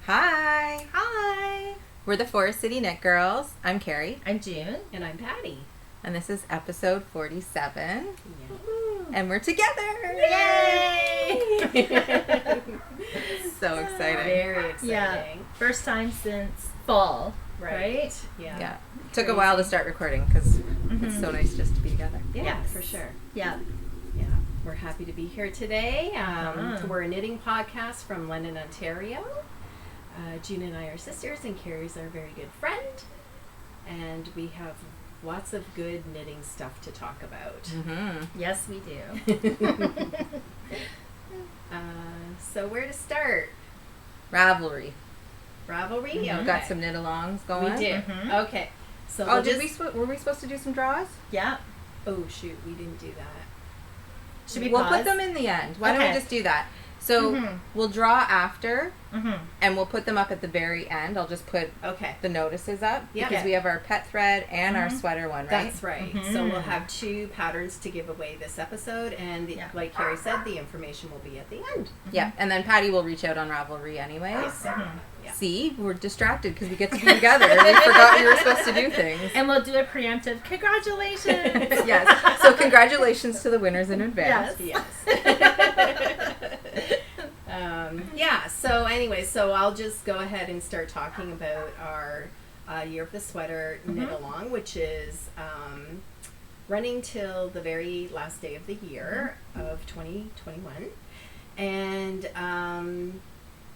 Hi. Hi. We're the Forest City Knit Girls. I'm Carrie. I'm June. And I'm Patty. And this is episode 47. Yeah. And we're together. Yay! So exciting. Very exciting. Yeah. First time since fall, right? Yeah. Took a while to start recording because it's so nice just to be together. Yeah, Yes. for sure. Yeah. Yeah. We're happy to be here today. We're a knitting podcast from London, Ontario. June and I are sisters, and Carrie's our very good friend. And we have lots of good knitting stuff to talk about. Mm-hmm. Yes, we do. So where to start? Ravelry. Ravelry? Mhm. Okay. Got some knit-alongs going. We do. Mhm. Okay. So Oh, we'll were we supposed to do some draws? Yeah. Oh, shoot. We didn't do that. Should we We'll pause? put them in the end. Why don't Okay. we just do that? So Mhm. we'll draw after, Mm-hmm. and we'll put them up at the very end. I'll just put Okay. the notices up Yeah. because we have our pet thread and our Mhm. sweater one, right? That's right. Mhm. So we'll have two patterns to give away this episode, and Yeah. like Carrie said, the information will be at the end. Yeah, and then Patty will reach out on Ravelry anyways. Mhm. Yeah. See, we're distracted because we get to be together. We forgot we were supposed to do things. And we'll do a preemptive congratulations. Yes. So congratulations to the winners in advance. Yes. Yes. Yeah. So anyway, so I'll just go ahead and start talking about our Year of the Sweater knit along, which is running till the very last day of the year of 2021, and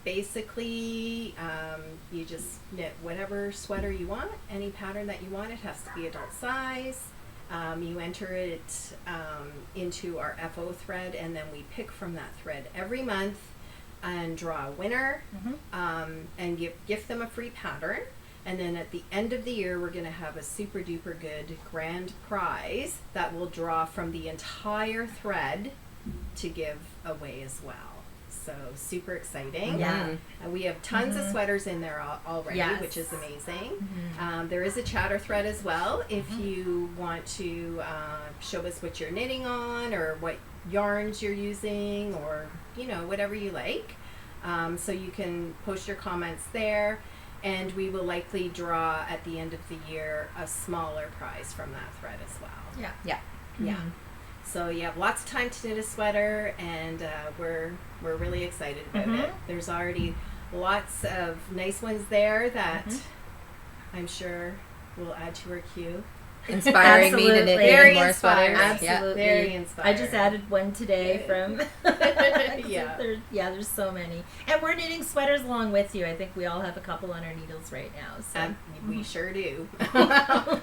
basically you just knit whatever sweater you want, any pattern that you want. It has to be adult size. You enter it into our FO thread, and then we pick from that thread every month and draw a winner, and gift them a free pattern. And then at the end of the year, we're going to have a super duper good grand prize that we'll draw from the entire thread to give away as well. So super exciting. Yeah. We have tons of sweaters in there already, Yes. which is amazing. Mhm. There is a chatter thread as well if you want to show us what you're knitting on, or what yarns you're using, or whatever you like. So you can post your comments there, and we will likely draw at the end of the year a smaller prize from that thread as well. Yeah. Yeah. Yeah. So you have lots of time to knit a sweater, and we're really excited about it. There's already lots of nice ones there that I'm sure will add to our queue. Inspiring me to knit Absolutely. even more sweaters. Absolutely. Yeah. Very inspired. I just added one today from. Yeah. There's so many, and we're knitting sweaters along with you. I think we all have a couple on our needles right now. So We sure do.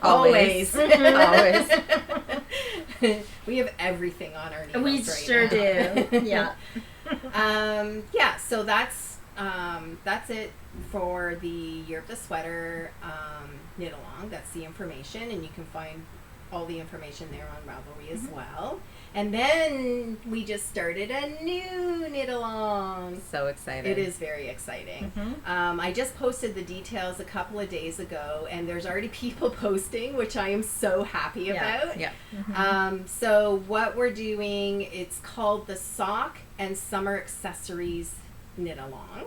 Always. Always. We have everything on our needles we right sure now. do. Yeah. Yeah, so that's it for the Year of the Sweater knit along. That's the information, and you can find all the information there on Ravelry as well. And then we just started a new knit along. So excited. It is very exciting. I just posted the details a couple of days ago, and there's already people posting, which I am so happy Yeah. about. Yeah. So what we're doing, it's called the Sock and Summer Accessories Knit Along.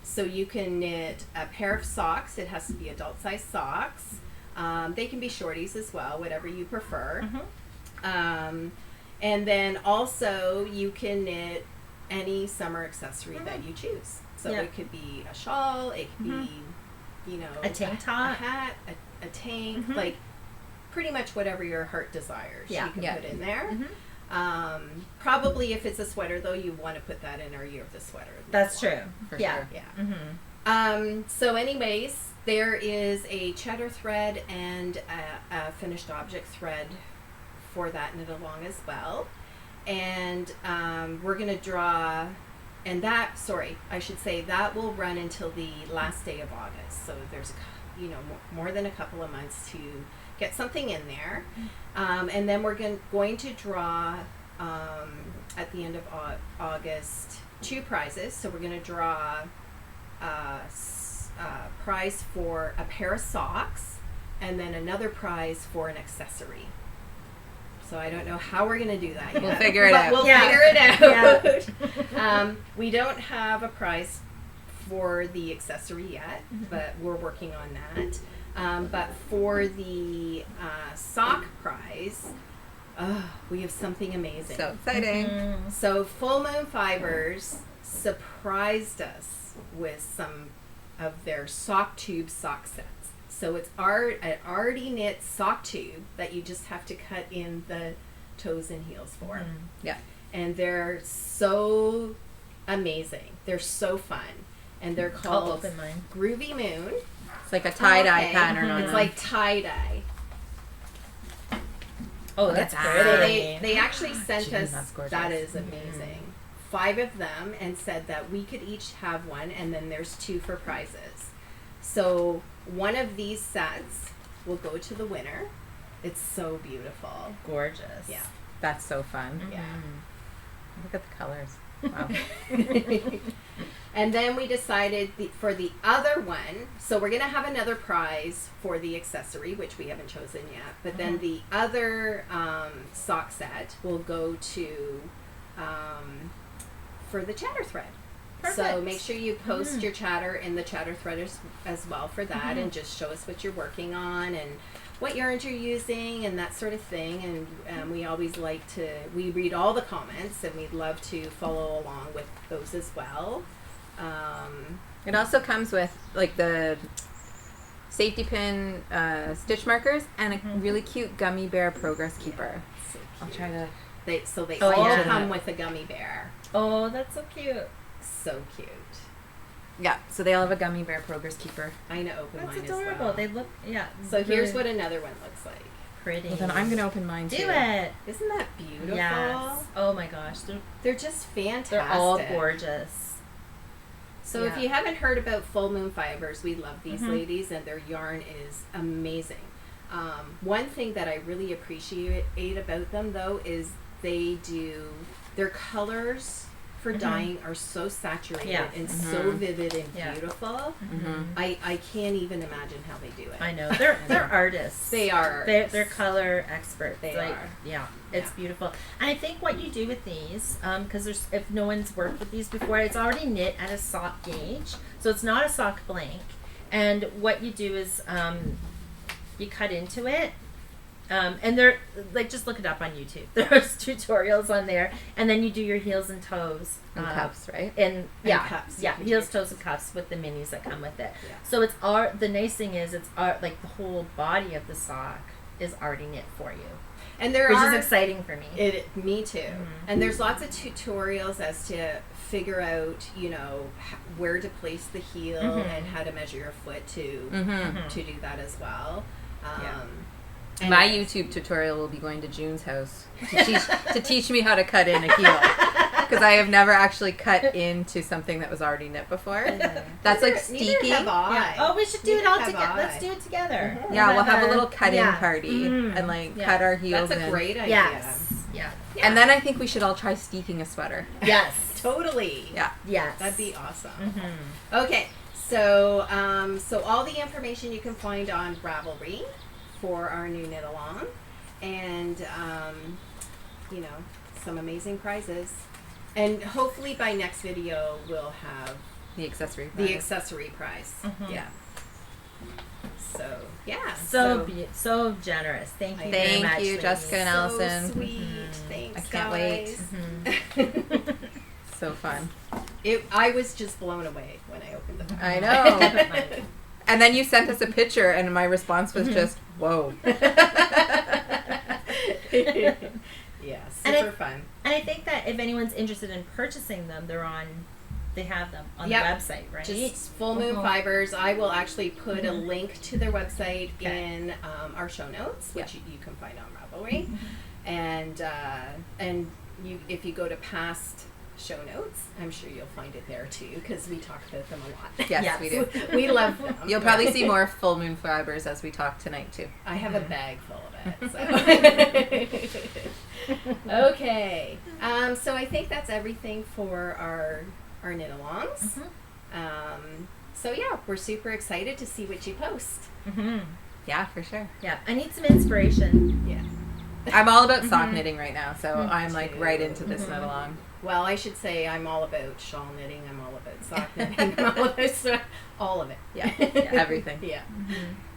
So you can knit a pair of socks. It has to be adult size socks. They can be shorties as well, whatever you prefer. And then also you can knit any summer accessory that you choose. So Yeah. it could be a shawl, it could be, A tank top. a hat, a tank, like pretty much whatever your heart desires. Yeah. You can Yeah. put in there. Probably if it's a sweater though, you want to put that in our Year of the Sweater. That's true. For Yeah. sure. Yeah. So anyways, there is a cheddar thread and a finished object thread for that knit along as well. And we're going to draw, and that, I should say that will run until the last day of August. So there's, more than a couple of months to get something in there. And then we're going to draw at the end of August 2 prizes. So we're going to draw prize for a pair of socks, and then another prize for an accessory. So I don't know how we're going to do that yet. We'll figure it but out. We'll Yeah. figure it out. We don't have a prize for the accessory yet, but we're working on that. But for the sock prize, we have something amazing. So exciting. So Full Moon Fibers surprised us with some of their sock tube sock sets. So it's an already knit sock tube that you just have to cut in the toes and heels for. Yeah. And they're so amazing. They're so fun. And they're called I'll open mine. Groovy Moon. It's like a tie-dye pattern on It's them. like tie-dye. Oh, that's So pretty. They actually sent Jeez, us, that's gorgeous. that is amazing, 5 of them, and said that we could each have one, and then there's 2 for prizes. So one of these sets will go to the winner. It's so beautiful. Gorgeous. Yeah. That's so fun. Yeah. Look at the colors. Wow. And then we decided for the other one, so we're going to have another prize for the accessory, which we haven't chosen yet. But then the other sock set will go to for the chatter thread. So Perfect. make sure you post your chatter in the chatter thread as well for that, and just show us what you're working on and what yarns you're using and that sort of thing. And we always we read all the comments, and we'd love to follow along with those as well. It also comes with like the safety pin stitch markers and a really cute gummy bear progress keeper. So I'll cute. try to. They Oh, all yeah. come with a gummy bear. Oh, that's so cute. So cute. Yeah, so they all have a gummy bear progress keeper. I'm gonna open That's mine adorable. as well. They look, yeah. So here's really what another one looks like. pretty. Well, then I'm gonna open mine do too. it. Isn't that beautiful? Yes. Oh my gosh, They're just fantastic. they're all gorgeous. So if Yeah. you haven't heard about Full Moon Fibers, we love these ladies, and their yarn is amazing. One thing that I really appreciate about them, though, is their colors for dyeing are so saturated Yeah. and so vivid and Yeah. beautiful. I can't even imagine how they do it. I know they're artists. They are. They're color experts. They like, are. Yeah, it's Yeah. beautiful. And I think what you do with these, because if no one's worked with these before, it's already knit at a sock gauge, so it's not a sock blank. And what you do is you cut into it. And they're like, just look it up on YouTube. There's tutorials on there, and then you do your heels and toes And cuffs, right? and yeah, cuffs. yeah, You can heels, do toes, and cuffs with the minis that come with it. Yeah. So it's the nice thing is it's like the whole body of the sock is already knit for you, And there which are is exciting for me. Me too. And there's lots of tutorials as to figure out, where to place the heel and how to measure your foot to do that as well. And My YouTube tutorial will be going to June's house to teach me how to cut in a heel, because I have never actually cut into something that was already knit before. That's like Neither steeky. have I. Yeah. Oh, we should do it Neither all have together. I. Let's do it together. Yeah, we'll have a little cut-in Yeah. party and like Yeah. cut our heels That's a in. great idea. Yes. Yeah. And then I think we should all try steeking a sweater. Yes. Totally. Yeah. Yes. That'd be awesome. Okay, so so all the information you can find on Ravelry for our new knit along, and some amazing prizes, and hopefully by next video we'll have The accessory. the prize. accessory prize. Yeah. So yeah. So generous. Thank you. very Thank much, you, ladies. Jessica and Allison. So sweet. Thanks. I can't wait. wait. So fun. I was just blown away when I opened the pack. I know. And then you sent us a picture, and my response was just, whoa. Yeah, And super fun. And I think that if anyone's interested in purchasing them, they have them on Yep. the website, right? Just Full Moon Fibers. I will actually put a link to their website in our show notes, which you can find on Ravelry. And if you go to past show notes, I'm sure you'll find it there too, because we talk about them a lot. Yes, we do. We love them. You'll probably see more Full Moon Fibers as we talk tonight, too. I have a bag full of it. So. Okay. So I think that's everything for our knit alongs. So yeah, we're super excited to see what you post. Mm-hmm. Yeah, for sure. Yeah, I need some inspiration. Yeah. I'm all about sock knitting right now, so I'm like too. right into this knit along. Well, I should say I'm all about shawl knitting. I'm all about sock knitting. I'm all about all of it. Yeah, everything. Yeah.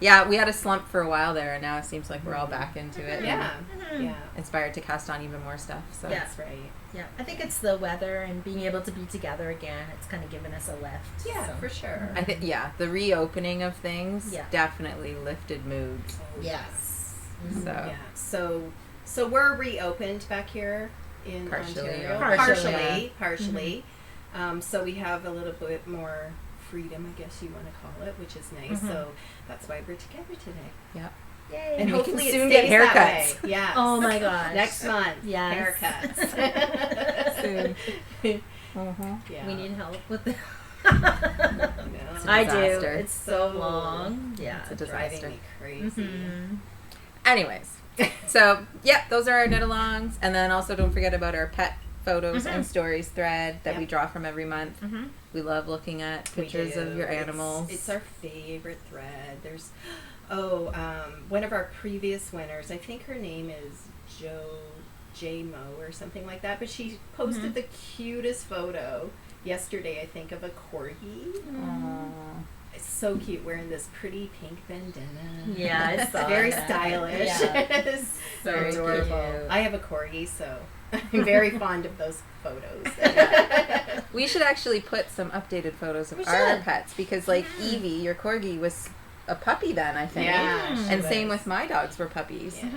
Yeah, we had a slump for a while there, and now it seems like we're all back into it. Yeah. and Yeah. inspired to cast on even more stuff. So Yeah. That's right. Yeah, I think it's the weather and being able to be together again. It's kind of given us a lift. Yeah, so. for sure. I think the reopening of things Yeah. definitely lifted moods. Yes. So Yeah. So we're reopened back here in Partially, Ontario. yeah. Partially. So we have a little bit more freedom, I guess you want to call it, which is nice. So that's why we're together today. yeah. Yay. And we hopefully can soon it get stays that haircuts. way. Yeah. Oh my gosh. Next month. Yes. Haircuts. Soon. Yeah. We need help with that. No. a I do. disaster. It's so long. Yeah. It's a Driving disaster. me crazy. Mhm. Anyways, so those are our knit alongs, and then also don't forget about our pet photos and stories thread that we Yep. draw from every month. We love looking at We pictures do. of your animals. It's our favorite thread. There's, one of our previous winners, I think her name is J Mo or something like that, but she posted the cutest photo yesterday, I think, of a corgi. Aw. It's so cute, wearing this pretty pink bandana. Yeah, I It's saw very that. stylish. Yeah. So Very adorable. cute. I have a corgi, so I'm very fond of those photos. We should actually put some updated photos of We our should. pets because, like, Evie, your corgi, was a puppy then, I think. Yeah, she And same was. with my dogs were puppies. Yeah.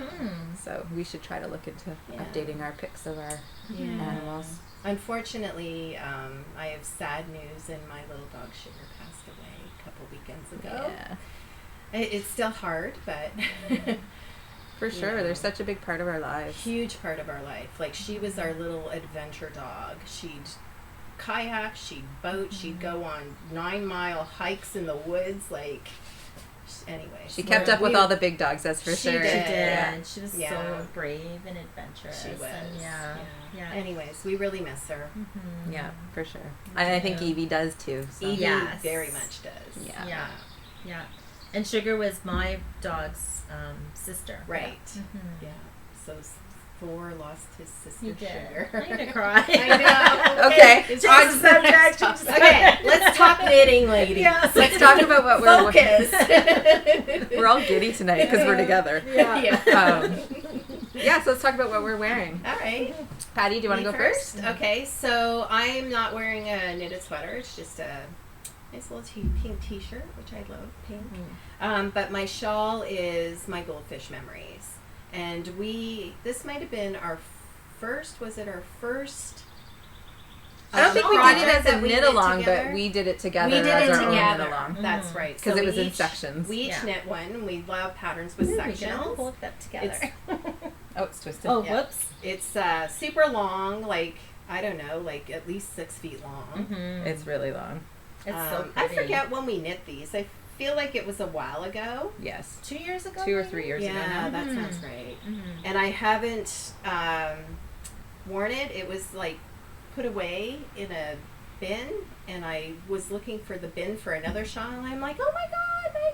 So we should try to look into Yeah. updating our pics of our Yeah. animals. Unfortunately, I have sad news, and my little dog Sugar passed away a couple weekends ago. Yeah. It's still hard, but For sure. Yeah. They're such a big part of our lives. huge part of our life. Like, she was our little adventure dog. She'd kayak, she'd boat, she'd go on 9-mile hikes in the woods. Like, anyway. She kept up with all the big dogs, that's for She sure. She did. did. Yeah. She was Yeah. so brave and adventurous. She was. And yeah. Anyways, we really miss her. Mhm. Yeah, for sure. And I think Yeah. Evie does too. So. Evie Yes. very much does. Yeah. Yeah. Yeah. And Sugar was my dog's sister. Right. Mhm. Yeah. So Thor lost his sister He did. Sugar. I'm gonna cry. I know. Okay. It's On just to the next subject. topic. Okay, let's talk knitting, ladies. Yes. Let's talk about what we're Focus. We're all giddy tonight because we're together. Yeah. So let's talk about what we're wearing. All right. Patty, do you want to Me go first? Okay, so I'm not wearing a knitted sweater. It's just a nice little pink t-shirt, which I love, pink. But my shawl is my Goldfish Memories. And this might have been our first, was it our first? I don't think we did it project as a that we knit did along, together? but we did it together We did as it our own knit together. along. That's right. Because So it was we in each- sections. We each Yeah. knit one, and we love patterns with Ooh, we can all sections. pull that together. Oh, it's twisted. Oh, Yeah. whoops. It's super long, like, I don't know, like at least 6 feet long. Mm-hmm. It's really long. It's so I pretty. forget when we knit these. I feel like it was a while ago. Yes. 2 years ago? 2 or maybe? 3 years ago Yeah, now. that Mhm. sounds right. Mhm. And I haven't worn it. It was like put away in a bin, and I was looking for the bin for another shawl, and I'm like, oh my god, my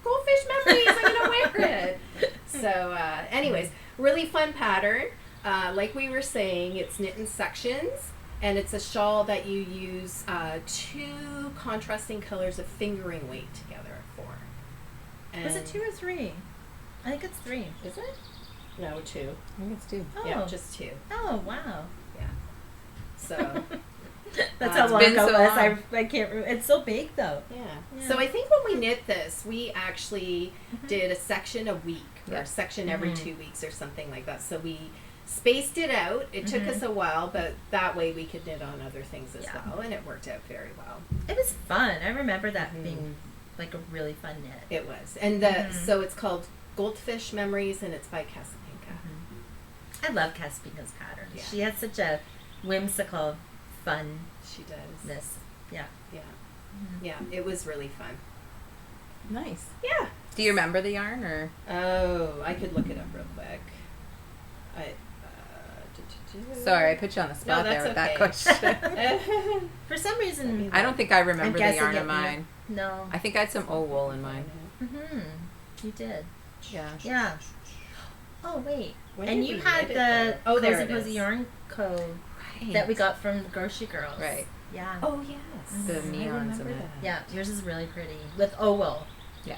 Goldfish Memories, I'm gonna wear it. So, anyways, really fun pattern. Like we were saying, it's knit in sections, and it's a shawl that you use 2 contrasting colors of fingering weight together for. Was it 2 or 3? I think it's 3. Is it? No, 2. I think it's 2. Oh. Yeah, just 2. Oh, wow. Yeah. So, That's It's how long been ago so it was. long. I can't remember. It's so big, though. yeah. Yeah. So I think when we knit this, we actually did a section a week or Yeah. a section every Mhm. 2 weeks or something like that. So we spaced it out. It took us a while, but that way we could knit on other things as Yeah. well, and it worked out very well. It was fun. I remember that Mhm. being like a really fun knit. It was. And so it's called Goldfish Memories, and it's by Casapinka. I love Caspina's patterns. Yeah. She has such a whimsical funness. She does. Yeah. Yeah. Yeah, it was really fun. Nice. Yeah. Do you remember the yarn or? Oh, I could look it up real quick. Sorry, I put you on the spot there that's with that okay. question. For some reason, I don't think I remember the guessing yarn it, of mine. no. I think I had some old wool in mine. Mm-hmm. You did. Yeah. Yeah. Oh wait, When and did you we had knit it, the though? Oh, there Cozy it Cozy is. Yarn Co. Right. that we got from the Grocery Girls. Right. Yeah. Oh yes. The I neons in remember it. that. Yeah, yours is really pretty with wool. Yeah.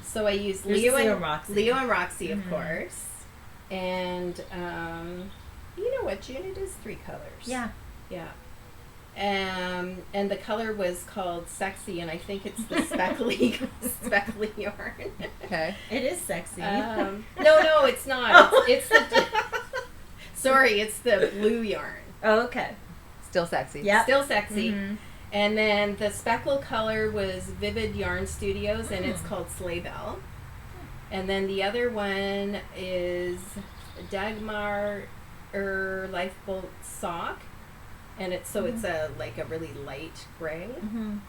So I used Yours is Leo Leo and and Roxy. Leo and Roxy, of Mhm. course. And you know what, June? It is 3 colors. Yeah. Yeah. And the color was called Sexy, and I think it's the speckly yarn. Okay. It is sexy. No, it's not. Oh. It's the sorry, it's the blue yarn. Oh, okay. Still sexy. Yeah. Still sexy. Mhm. And then the speckle color was Vivid Yarn Studios, and it's Mm. called Sleigh Bell. And then the other one is Dagmar Lifeboat Sock, and it's it's a like a really light gray, Mhm.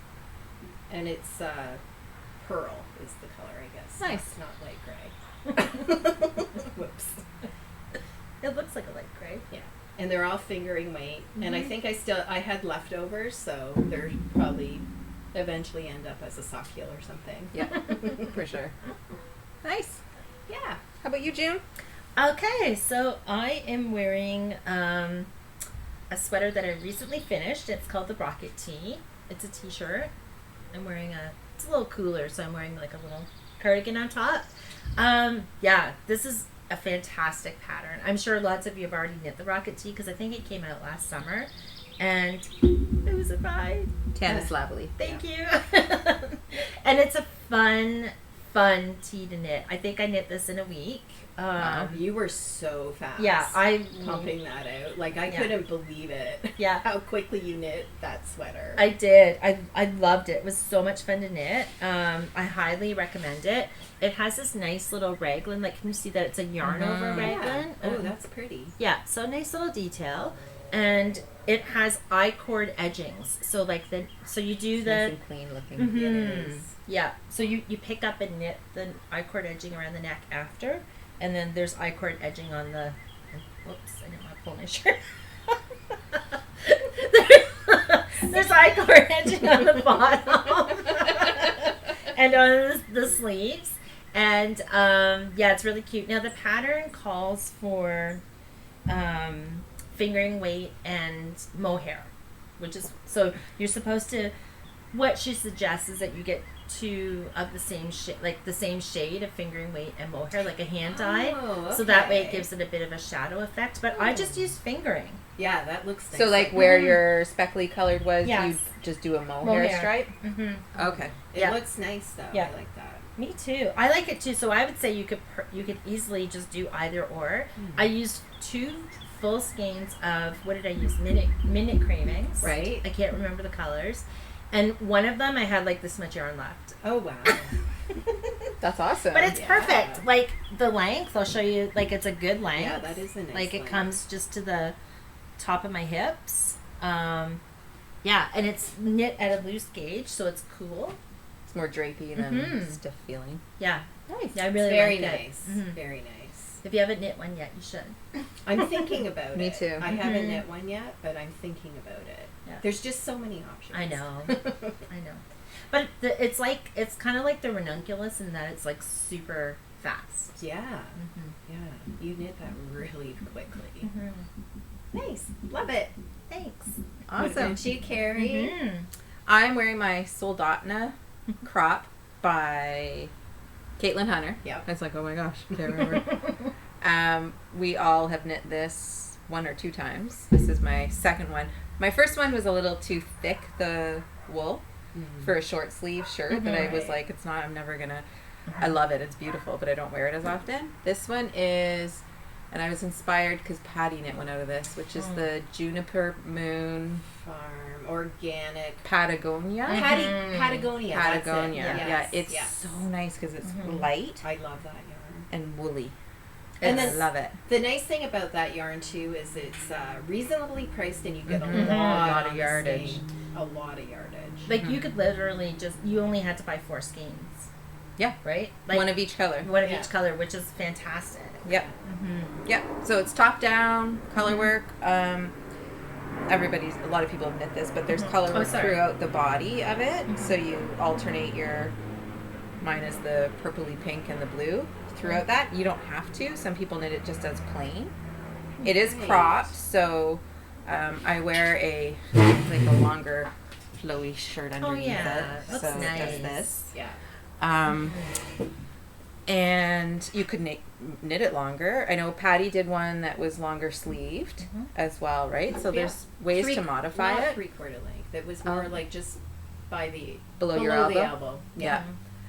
and it's pearl is the color, I guess. Nice. It's not light gray. Whoops. It looks like a light gray. Yeah. And they're all fingering weight, and I think I had leftovers, so they're probably eventually end up as a sock heel or something. Yeah. For sure. Nice. Yeah. How about you, June? Okay, so I am wearing a sweater that I recently finished. It's called the Rocket Tee. It's a t-shirt. I'm wearing it's a little cooler, so I'm wearing like a little cardigan on top. Yeah, this is a fantastic pattern. I'm sure lots of you have already knit the Rocket Tee because I think it came out last summer, and it was a ride. Tannis Lavely. Thank you. And it's a fun tee to knit. I think I knit this in a week. Wow. You were so fast. Yeah, I pumping that out. Like, I Yeah. couldn't believe it. Yeah. How quickly you knit that sweater. I did. I loved it. It was so much fun to knit. I highly recommend it. It has this nice little raglan. Like, can you see that it's a yarn over raglan? Oh, that's pretty. Yeah, so nice little detail. And it has I-cord edgings. So like so you do Nice the and clean looking. Mhm. It is. yeah. So you pick up and knit the I-cord edging around the neck after, and then there's I-cord edging on the. Whoops! I didn't want to pull my shirt. There's I-cord edging on the bottom and on the sleeves, and yeah, it's really cute. Now the pattern calls for fingering weight and mohair, which is so you're supposed to. What she suggests is that you get 2 of the same shade of fingering weight and mohair, like a hand dye. Oh, So that way it okay. gives it a bit of a shadow effect. But I just use fingering. Yeah, that looks nice. So, like, where your speckly colored was, Yes. you just do a mohair stripe? Mm-hmm. Okay. It Yeah. looks nice, though. Yeah. I like that. Me too. I like it too. So I would say you could easily just do either or. I used 2 full skeins of, what did I use? Minute cravings. Right. I can't remember the colors. And one of them I had like this much yarn left. Oh, wow. That's awesome. But it's Yeah. perfect. Like the length, I'll show you, like it's a good length. Yeah, that is a nice Like it length. comes just to the top of my hips. Yeah, and it's knit at a loose gauge, so it's cool. It's more drapey than Mhm. stiff feeling. Yeah. Nice. Yeah, I really Very liked it. nice. Mhm. Very nice. If you haven't knit one yet, you should. I'm thinking about it. Me too. I haven't Mhm. knit one yet, but I'm thinking about it. Yeah. There's just so many options. I know. I know. But it's kind of like the ranunculus in that it's like super fast. Yeah. Mm-hmm. Yeah. You knit that really quickly. Mm-hmm. Nice. Love it. Thanks. What Awesome. about you, Carrie? Mm-hmm. I'm wearing my Soldotna Crop by Caitlin Hunter. Yep. I was like, oh my gosh, I can't remember. We all have knit this 1 or 2 times. This is my second one. My first one was a little too thick, the wool, for a short sleeve shirt that I was Right. like, I'm never gonna, I love it, it's beautiful, but I don't wear it as often. This one is, and I was inspired because Patty knit one out of this, which is the Juniper Moon Farm, organic. Patagonia. Patagonia. that's it. Patagonia. Yes, Yeah, it's yes. so nice because it's light I love that yarn. and woolly. And And I then- love it. The nice thing about that yarn too is it's reasonably priced, and you get a Mhm. lot, A lot of on the yardage. same- a lot of yardage. Like you could literally you only had to buy 4 skeins. Yeah. Right? Like One of each color. one of Yeah. each color, which is fantastic. Yep. Mm-hmm. Yep. So it's top down color work. A lot of people have knit this, but there's color Oh, work sorry. throughout the body of it. So you alternate mine is the purpley pink and the blue throughout that. You don't have to. Some people knit it just as plain. It is cropped, so I wear a longer flowy shirt underneath it. Looks so nice. it does this. Yeah. And you could knit it longer. I know Patty did one that was longer sleeved as well, right? So there's ways to modify not it. 3/4 length. It was more like just by the Below your the elbow? elbow. Yeah.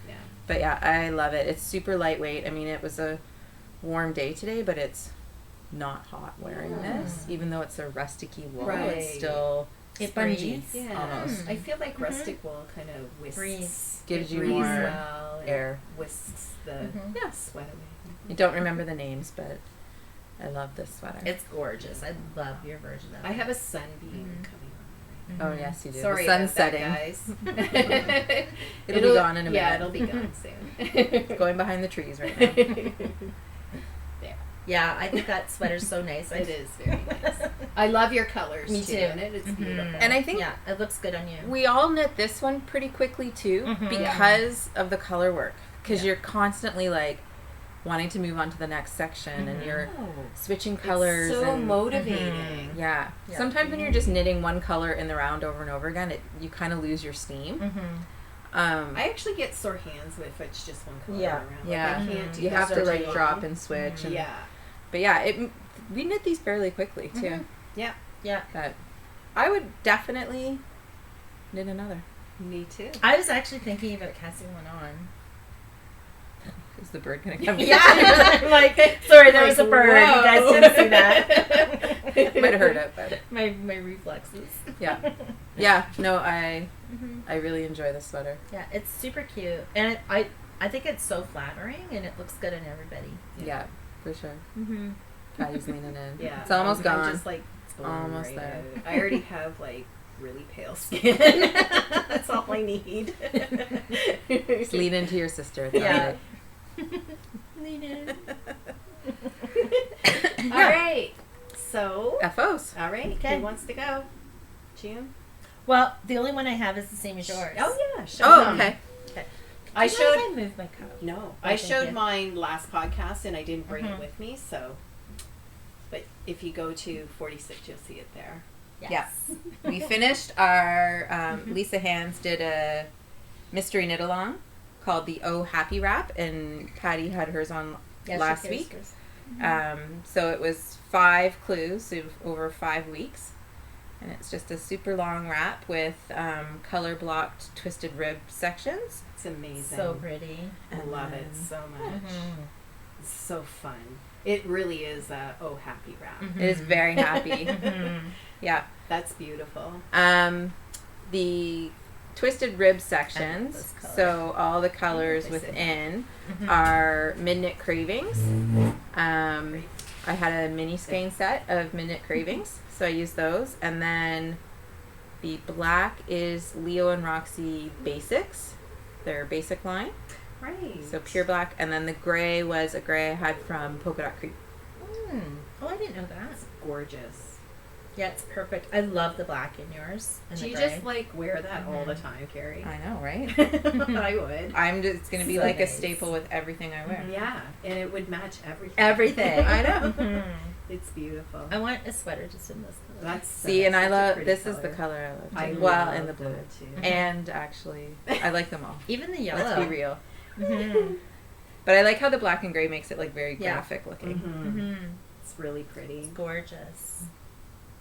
Yeah. But yeah, I love it. It's super lightweight. I mean, it was a warm day today, but it's not hot wearing this. Even though it's a rusticy wool, Right. it's still It spongy breathes. Yeah. almost. I feel like rustic wool kind of whisks. Breathes. Gives it you breathes more well, and air. Whisks the Yeah. sweat away. I don't remember the names, but I love this sweater. It's gorgeous. I love your version of it. I have a sunbeam coming on me right Oh yes, you do. now. Sorry the sun's about that, setting. guys. It'll be gone in a minute. Yeah, it'll be gone soon. It's going behind the trees right now. Yeah, I think that sweater's so nice. It is very nice. I love your colors Me too. too. In it. It's beautiful. And I think Yeah, it looks good on you. we all knit this one pretty quickly too because of the color work. Because you're constantly like wanting to move on to the next section and you're switching colors. It's so and, motivating. Yeah. Sometimes when you're just knitting one color in the round over and over again, you kind of lose your steam. I actually get sore hands if it's just one color Yeah. around. Like, Yeah. I can't do You have to that. like drop and switch. And, Yeah. But yeah, we knit these fairly quickly too. Yeah. Yeah. But I would definitely knit another. Me too. I was actually thinking about casting one on. Is the bird gonna come? Yeah. I'm like, sorry, there was a bird. Whoa. You guys didn't see that. Might have heard it, but My reflexes. yeah, yeah. No, I really enjoy this sweater. Yeah, it's super cute, and I think it's so flattering, and it looks good on everybody. Yeah, for sure. Mm-hmm. Patty's leaning in. Yeah. It's almost gone. I'm just like Almost right there. out. I already have like really pale skin. That's all I need. Just lean into your sister. It's Yeah. Lean in. All right. So. all right. FOs. All right. Okay. Who wants to go? June. Well, the only one I have is the same as yours. Oh yeah. Show Oh, them. okay. I Do you mind showed. if I move my cup. No, Oh, I thank showed you. mine last podcast and I didn't bring Mhm. it with me. So, but if you go to 46, you'll see it there. Yes. We finished our Lisa Hands did a mystery knit along called the Oh Happy Wrap, and Patty had hers on last week. So it was 5 clues over 5 weeks, and it's just a super long wrap with color blocked twisted rib sections. It's amazing. So pretty. I love it so much. Mhm. It's so fun. It really is a happy wrap. Mhm. It is very happy. Mhm. Yeah. That's beautiful. The twisted rib sections, those colors. so all the colors I said within Mhm. are Mid-Knit Cravings. I had a mini skein set of Mid-Knit Cravings, so I used those. And then the black is Leo and Roxy Basics, their basic line. Right. So pure black. And then the gray was a gray I had from Polka Dot Creek. Oh, I didn't know that. Gorgeous. Yeah, it's perfect. I love the black in yours. And Do the you gray. just like wear that all the time, Carrie? I know, right? I would. It's going to be So like a nice. staple with everything I wear. Yeah, and it would match everything. Everything. I know. Mhm. It's beautiful. I want a sweater just in this color. That's See, and I such a love, pretty this is the color. color I love. I too. Well, love and the blue. that too. And actually, I like them all. Even the yellow. Let's be real. Mhm. But I like how the black and gray makes it like very Yeah. graphic looking. Mhm. Mhm. It's really pretty. Gorgeous.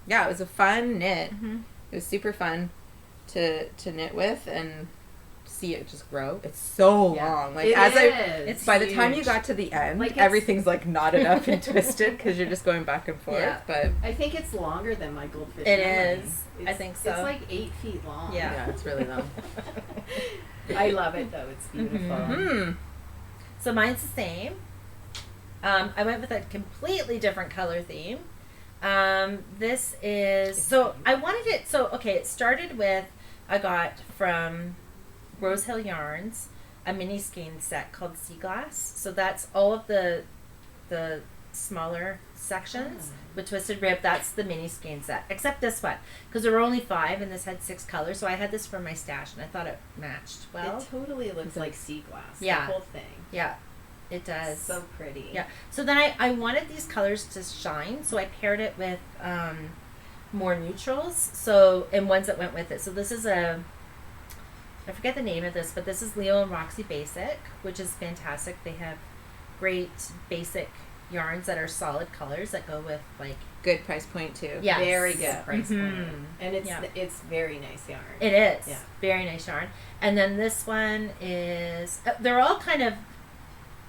Yeah, it was a fun knit. Mhm. It was super fun to knit with and see it just grow. It's so Yeah. long. Like It as is. by the time you huge. got to the end, Like, it's- everything's like knotted up and twisted because you're just going back and forth. Yeah. But I think it's longer than my Goldfish It Memories. is. It's, I think so. It's like 8 feet long. Yeah. yeah, it's really long. I love it though. It's beautiful. Hmm. So mine's the same. I went with a completely different color theme. This is, so I wanted it, so okay, it started with, I got from Rose Hill Yarns a mini skein set called Sea Glass. So that's all of the smaller sections with twisted rib. That's the mini skein set, except this one, because there were only 5 and this had 6 colors. So I had this for my stash and I thought it matched well. It totally looks like sea glass. Yeah. The whole thing. Yeah. It does. So pretty. Yeah. So then I wanted these colors to shine, so I paired it with more neutrals. So and ones that went with it. So this is I forget the name of this, but this is Leo and Roxy Basic, which is fantastic. They have great basic yarns that are solid colors that go with like Good price point too. yes. Very good price point. Mhm. And it's Yeah. it's very nice yarn. It is. Yeah. Very nice yarn. And then this one is they're all kind of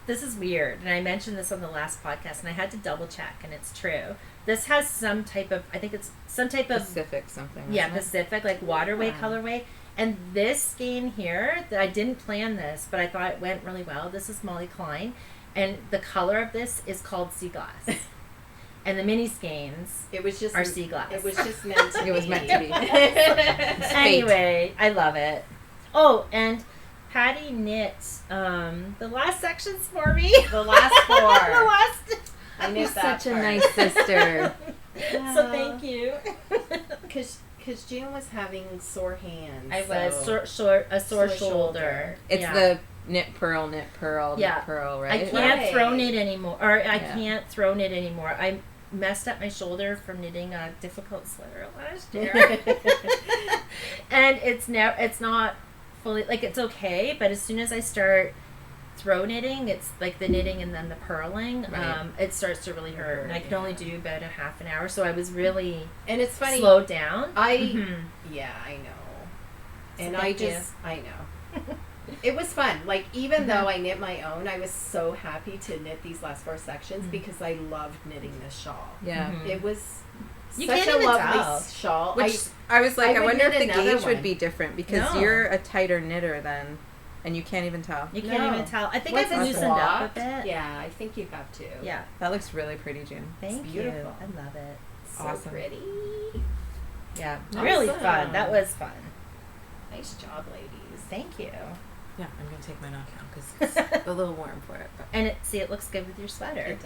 this is weird, and I mentioned this on the last podcast, and I had to double check, and it's true. This has some type of, I think it's some type of Pacific something. yeah, isn't it? Pacific, like waterway Yeah. colorway. And this skein here, that I didn't plan this, but I thought it went really well. This is Molly Klein, and the color of this is called Sea Glass. And the mini skeins It was just are sea glass. It was just meant to be. It was meant to be. Anyway, I love it. Oh, and Patty knit the last sections for me. The last the four. last. I knew You're that such a part. nice sister. So thank you. Because June was having sore hands. I was so- sore Sore shoulder. shoulder. It's Yeah. the knit, pearl, Yeah. knit, pearl, I right? can't Right. throw knit anymore, or I Yeah. can't throw knit anymore. I messed up my shoulder from knitting a difficult sweater last year, and it's not fully like it's okay. But as soon as I start throw knitting, it's like the knitting and then the purling. Right. It starts to really hurt, and I can only do about a half an hour. So I was really And it's funny. slowed down. Yeah, I know. So And thank you. I know. It was fun. Like, even though I knit my own, I was so happy to knit these last four sections because I loved knitting this shawl. Yeah. Mhm. It was You such can't a even lovely tell. shawl. Which I was like, I I would wonder if knit the another gauge would one. be different because No. you're a tighter knitter then, and you can't even tell. You can't No. even tell. I think Once I've it's loosened up a blocked, bit. Yeah, I think you have to. Yeah. That looks really pretty, June. Thank you. beautiful. I love it. So Awesome. pretty. Yeah. Awesome. Really fun. That was fun. Nice job, ladies. Thank you. Yeah, I'm gonna take mine off now because it's a little warm for it. But. And it looks good with your sweater. It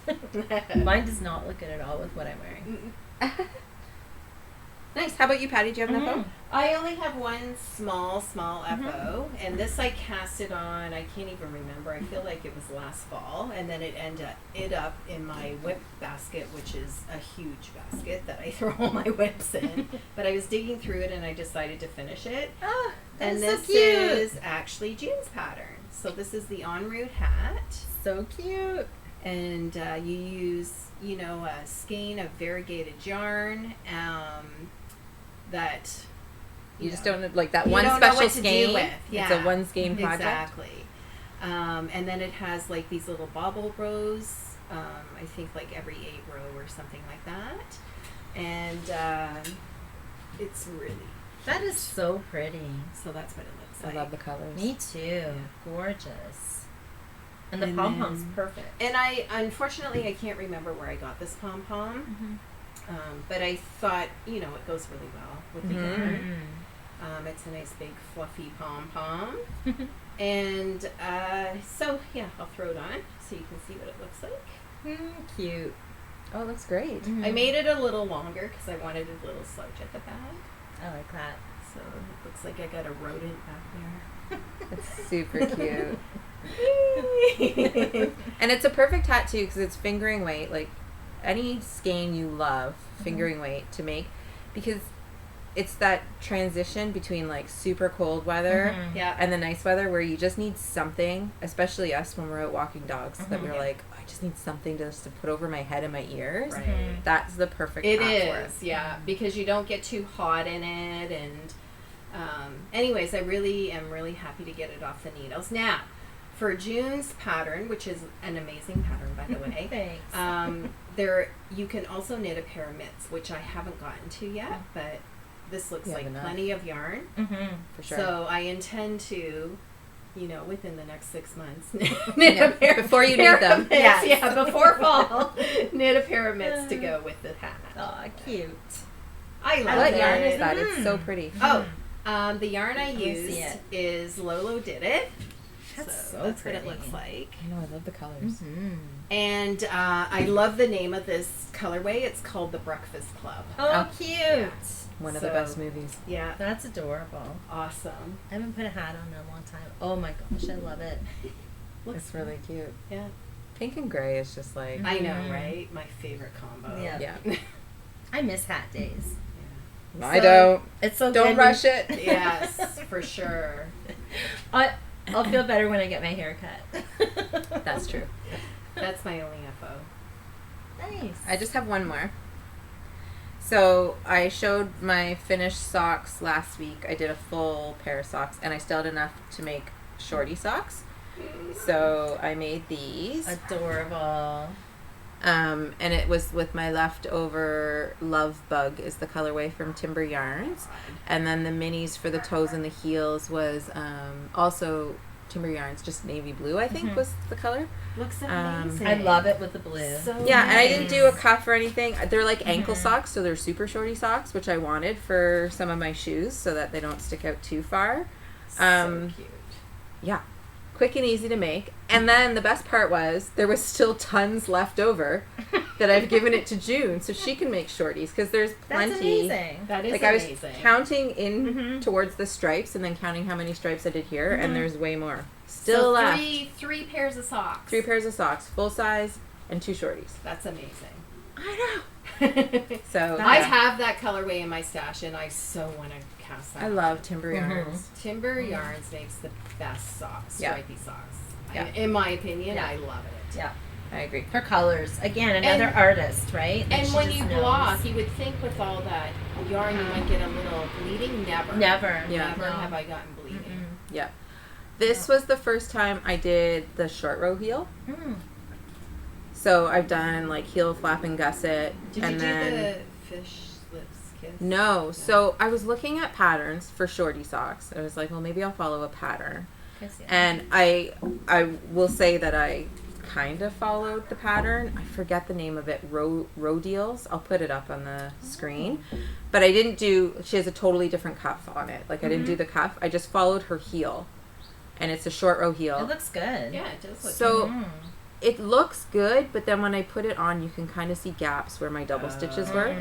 does. Mine does not look good at all with what I'm wearing. Nice. How about you, Patty? Do you have an Mhm. FO? I only have one small FO, and this I cast it on, I can't even remember, I feel like it was last fall, and then it ended up in my whip basket, which is a huge basket that I throw all my whips in. But I was digging through it and I decided to finish it. Oh, And that's this so cute. is actually June's pattern. So this is the en route hat. So cute. And you use, a skein of variegated yarn that You just don't know, like that you one don't know special what to do skein. with. It's a one skein project. Exactly. And then it has like these little bobble rows. I think like every 8 row or something like that. And it's really That is so pretty. so that's what it looks I like. love the colors. Me too. Gorgeous. And the And pom pom's then- perfect. And unfortunately I can't remember where I got this pom pom. But I thought, it goes really well with the Mhm. yarn. It's a nice big fluffy pom pom. And so yeah, I'll throw it on so you can see what it looks like. Cute. Oh, it looks great. I made it a little longer because I wanted a little slouch at the back. I like that. So it looks like I got a rodent back It's super cute. there. And it's a perfect hat too because it's fingering weight. Like any skein you love, fingering weight to make, because it's that transition between like super cold weather Yeah. and the nice weather where you just need something, especially us when we're out walking dogs, that we're Yeah. like, I just need something to put over my head and my ears. Right. That's the perfect It hat for it. is, yeah, because you don't get too hot in it. And anyways, I really am really happy to get it off the needles. Now, for June's pattern, which is an amazing pattern, by the way, Thanks. there you can also knit a pair of mitts, which I haven't gotten to yet, but this looks You have like enough. plenty of yarn. For sure. So I intend to, within the next 6 months, knit Yeah, a pair before you pair need them. of mitts. Yes. Yeah, before fall, knit a pair of mitts to go with the hat. Aw, cute. I love What it. yarn is that? Mm. It's so pretty. Oh, the yarn I see used it. is Lolo Did It. That's so that's pretty. what it looks like. I know, I love the colors. And I love the name of this colorway. It's called the Breakfast Club. Oh, Oh. cute. One of the So- best movies. Yeah, That's adorable. awesome. I haven't put a hat on in a long time. Oh my gosh, I love it. It's really cute. Yeah. Pink and gray is just like... I know, right? My favorite combo. Yeah. Yeah. I miss hat days. I don't. It's so Don't good rush it. Yes, for sure. I'll feel better when I get my hair cut. That's true. That's my only FO. Nice. I just have one more. So I showed my finished socks last week. I did a full pair of socks, and I still had enough to make Shorty Socks. So I made these. Adorable. And it was with my leftover Love Bug is the colorway from Timber Yarns. And then the minis for the toes and the heels was also Timber Yarns, just navy blue, I think was the color. Looks amazing. I love it with the blue. So Yeah, and I nice. didn't do a cuff or anything. They're like ankle socks, so they're super shorty socks, which I wanted for some of my shoes so that they don't stick out too far. So cute. Yeah. Quick and easy to make. And then the best part was there was still tons left over that I've given it to June so she can make shorties because there's plenty. That's amazing. That is Like amazing. I was counting in towards the stripes and then counting how many stripes I did here, and there's way more still so left. three pairs of socks. 3 pairs of socks, full size, and 2 shorties. That's amazing. I know. So I yeah. have that colorway in my stash, and I so want to cast that. I love Timber Yarns. Timber Yarns makes the best socks, Yeah. stripy socks. Yeah. In my opinion, Yeah. I love it. Yeah. I agree. Her colors. Again, another And- artist, right? And she when just you knows. block, you would think with all that yarn you might get a little bleeding. Never. Never. Yeah. Never No. have I gotten bleeding. Yeah. This was the first time I did the short row heel. Mm. So I've done like heel flap and gusset. Did and you then do the fish lips kiss? No. So I was looking at patterns for shorty socks. I was like, well, maybe I'll follow a pattern. And I will say that I kind of followed the pattern. I forget the name of it. Row deals. I'll put it up on the screen. But I didn't do. She has a totally different cuff on it. Like I didn't do the cuff. I just followed her heel, and it's a short row heel. It looks good. Yeah, it does look So good. it looks good, but then when I put it on, you can kind of see gaps where my double stitches were,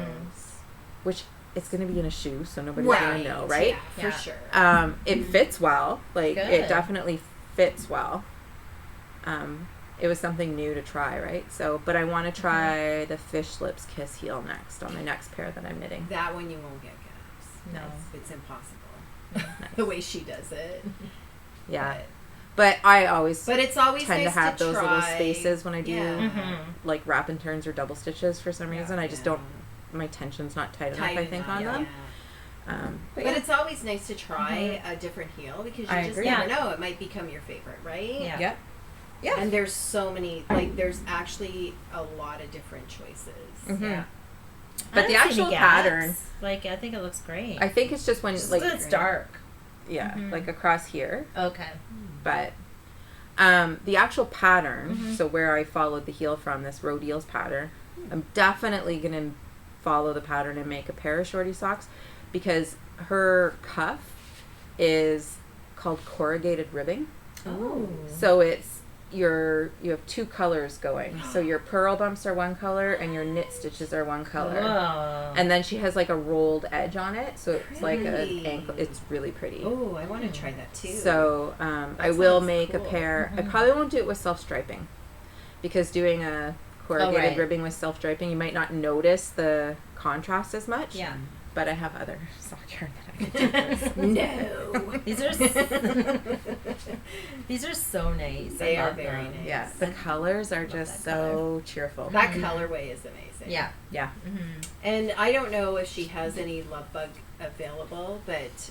which it's going to be in a shoe, so nobody's going to know, right? Yeah, for sure. It fits well. Like, Good. it definitely fits well. It was something new to try, right? So, but I want to try the Fish Lips Kiss heel next on the next pair that I'm knitting. That one you won't get gaps. No. It's impossible. The way she does it. Yeah. But I always But it's always tend nice to have those little try. spaces when I do Yeah. like wrap and turns or double stitches for some reason. I just Yeah. don't, my tension's not tight enough, Tight I think, enough, on them. yeah. But But yeah. it's always nice to try a different heel because you I just agree. never know. It might become your favorite, right? Yeah. Yep. Yeah. And there's so many, like, there's actually a lot of different choices. Mhm. Yeah. But the actual pattern, like, I think it looks great. I think it's just when, Just like, that it's dark. yeah, like across here. Okay. But the actual pattern, so where I followed the heel from, this row deals pattern, I'm definitely going to follow the pattern and make a pair of shorty socks because her cuff is called corrugated ribbing. Oh. So it's you have 2 colors going. So your purl bumps are one color and your knit stitches are one color. Whoa. And then she has like a rolled edge on it, so it's like an Pretty. ankle. It's really pretty. Oh, I want to try that too. So I will sounds make a cool. pair. I probably won't do it with self striping because doing a corrugated right. ribbing with self striping, you might not notice the contrast as much. Yeah. But I have other sock yarn that I can do. No. These are so nice. They I are love very them. nice. Yeah, the colors are just that color. so cheerful. That colorway is amazing. Yeah. Yeah. And I don't know if she has any Love Bug available, but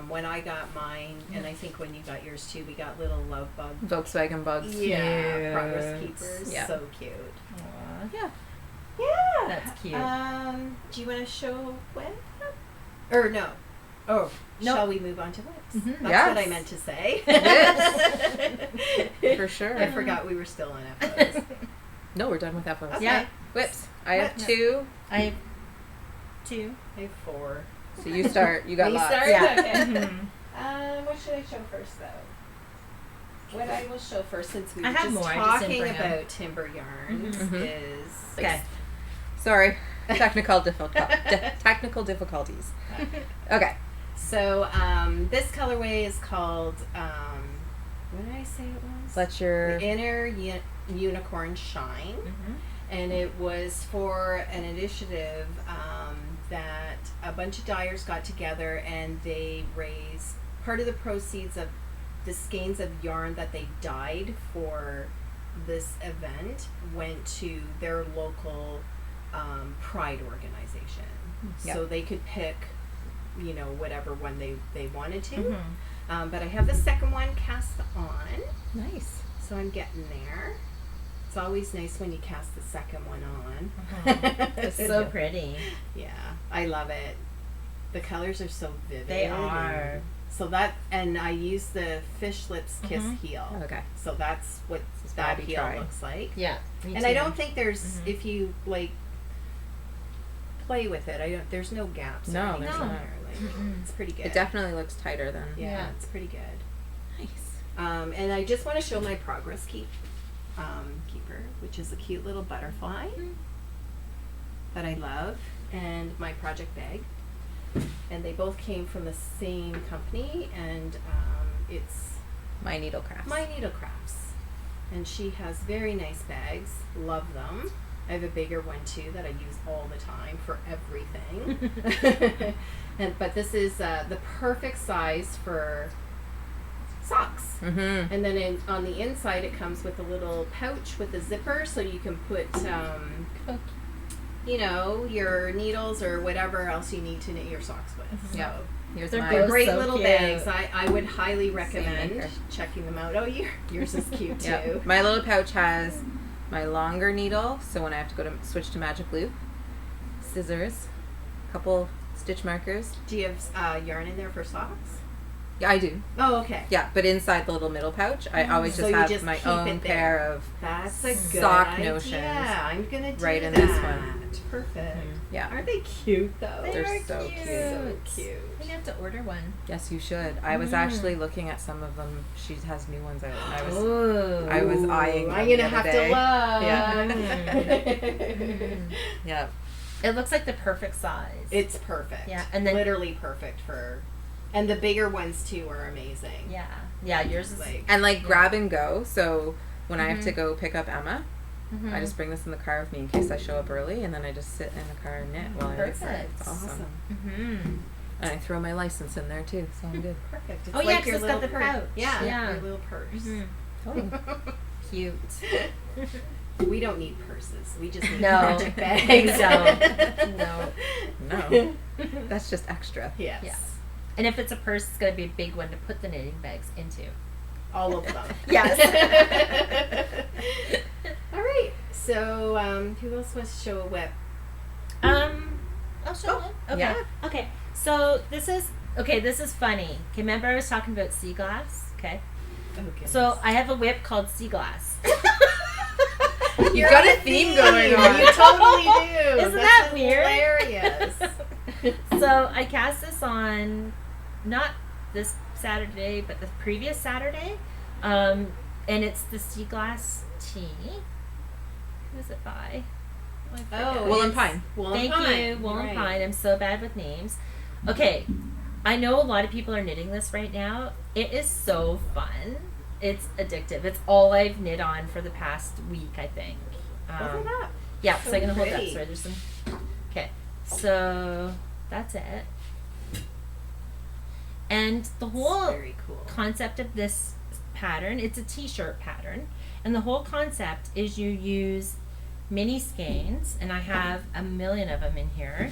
when I got mine, and I think when you got yours too, we got little Love Bug. Volkswagen bugs. Yeah, Cute. Progress Keepers. Yeah. So cute. Aw. Yeah. Yeah. That's cute. Do you want to show web? Or no? Oh, No. shall we move on to webs? Mhm. That's Yes. what I meant to say. For sure. I forgot we were still on FOs. No, we're done with FOs. Okay. Yeah. Whips. I have Whips. 2. I have 2. I have 4. So you start. You got Me lots. start? Yeah. Okay. What should I show first, though? What I will show first, since we I were have just more, I just didn't talking bring 'em. about timber yarns, Mhm. is Okay. Sorry. Technical difficulties. Okay. So this colorway is called what did I say it was? Let your The Inner Unicorn Shine. Mm-hmm. And it was for an initiative that a bunch of dyers got together and they raised part of the proceeds of the skeins of yarn that they dyed for this event went to their local pride organization. Yep. So they could pick, you know, whatever one they wanted to. Mm-hmm. But I have the second one cast on, nice. so I'm getting there. It's always nice when you cast the second one on. It's so pretty. Yeah, I love it. The colors are so vivid. They are. So that, and I use the Fish Lips Kiss heel. Okay. So that's what This is that what I'll be heel trying. looks like. Yeah. Me And too. I don't think there's, Mhm. if you like play with it, there's no gaps. No, or anything there's in not. there. Like, Mm-mm. it's pretty good. It definitely looks tighter than. Yeah, Yeah. it's pretty good. Nice. And I just want to show my progress keeper, which is a cute little butterfly that I love, and my project bag. And they both came from the same company, and it's My needle crafts. My Needle Crafts. And she has very nice bags. Love them. I have a bigger one too that I use all the time for everything. But this is the perfect size for socks. Mm-hmm. And then on the inside, it comes with a little pouch with a zipper, so you can put, you know, your needles or whatever else you need to knit your socks with. So Yeah. Here's They're my. they're both great so little cute. bags. I would highly recommend maker. checking them out. Oh, yours is cute too. Yeah. My little pouch has my longer needle, so when I have to go to switch to magic loop, scissors, couple stitch markers. Do you have yarn in there for socks? Yeah, I do. Oh, okay. Yeah, but inside the little middle pouch, I always So just you have just my keep own it there. pair of. That's a good Sock idea. notions I'm gonna do right in that. this one. Perfect. Yeah. Aren't they cute though? They They're are so cute. cute. So cute. We have to order one. Yes, you should. I was actually looking at some of them. She has new ones out. Ooh. I was eyeing them I'm the gonna other have day. to look. Yeah. It looks like the perfect size. It's perfect. Yeah, and then- literally perfect for, and the bigger ones too are amazing. Yeah. Yeah, yours is Like, And like grab and go. So when I have to go pick up Emma, Mhm. I just bring this in the car with me in case I show up early, and then I just sit in the car and knit while I wait for it. Perfect. It's awesome. Mhm. And I throw my license in there too, so I'm good. perfect. It's Oh, yeah, like 'cause your it's got little the pouch. Yeah, Yeah. your little purse. Mhm. Totally. Cute. We don't need purses. We just need No, magic bags. we don't. No. No, that's just extra. Yes. Yeah. And if it's a purse, it's got to be a big one to put the knitting bags into. All of them. Yes. All right. So, who else wants to show a whip? I'll show it. Okay. yeah. Okay. So this is funny. Okay, remember I was talking about sea glass? Okay. Oh, goodness. So I have a whip called Sea Glass. You've got a theme going on. You totally do. Isn't That's that weird? Hilarious. So I cast this on not this Saturday, but the previous Saturday. And it's the Sea Glass tea. Who is it by? Oh, I forget. Wool and it's Pine. Wool and Thank Pine. you, Wool and Right. Pine. I'm so bad with names. Okay, I know a lot of people are knitting this right now. It is so fun. It's addictive. It's all I've knit on for the past week, I think. Hold it up. Yeah, So so I'm gonna hold it up. pretty. Sorry, there's some. Okay, so that's it. And the whole Very cool. concept of this pattern, it's a t-shirt pattern, and the whole concept is you use mini skeins, and I have a million of them in here.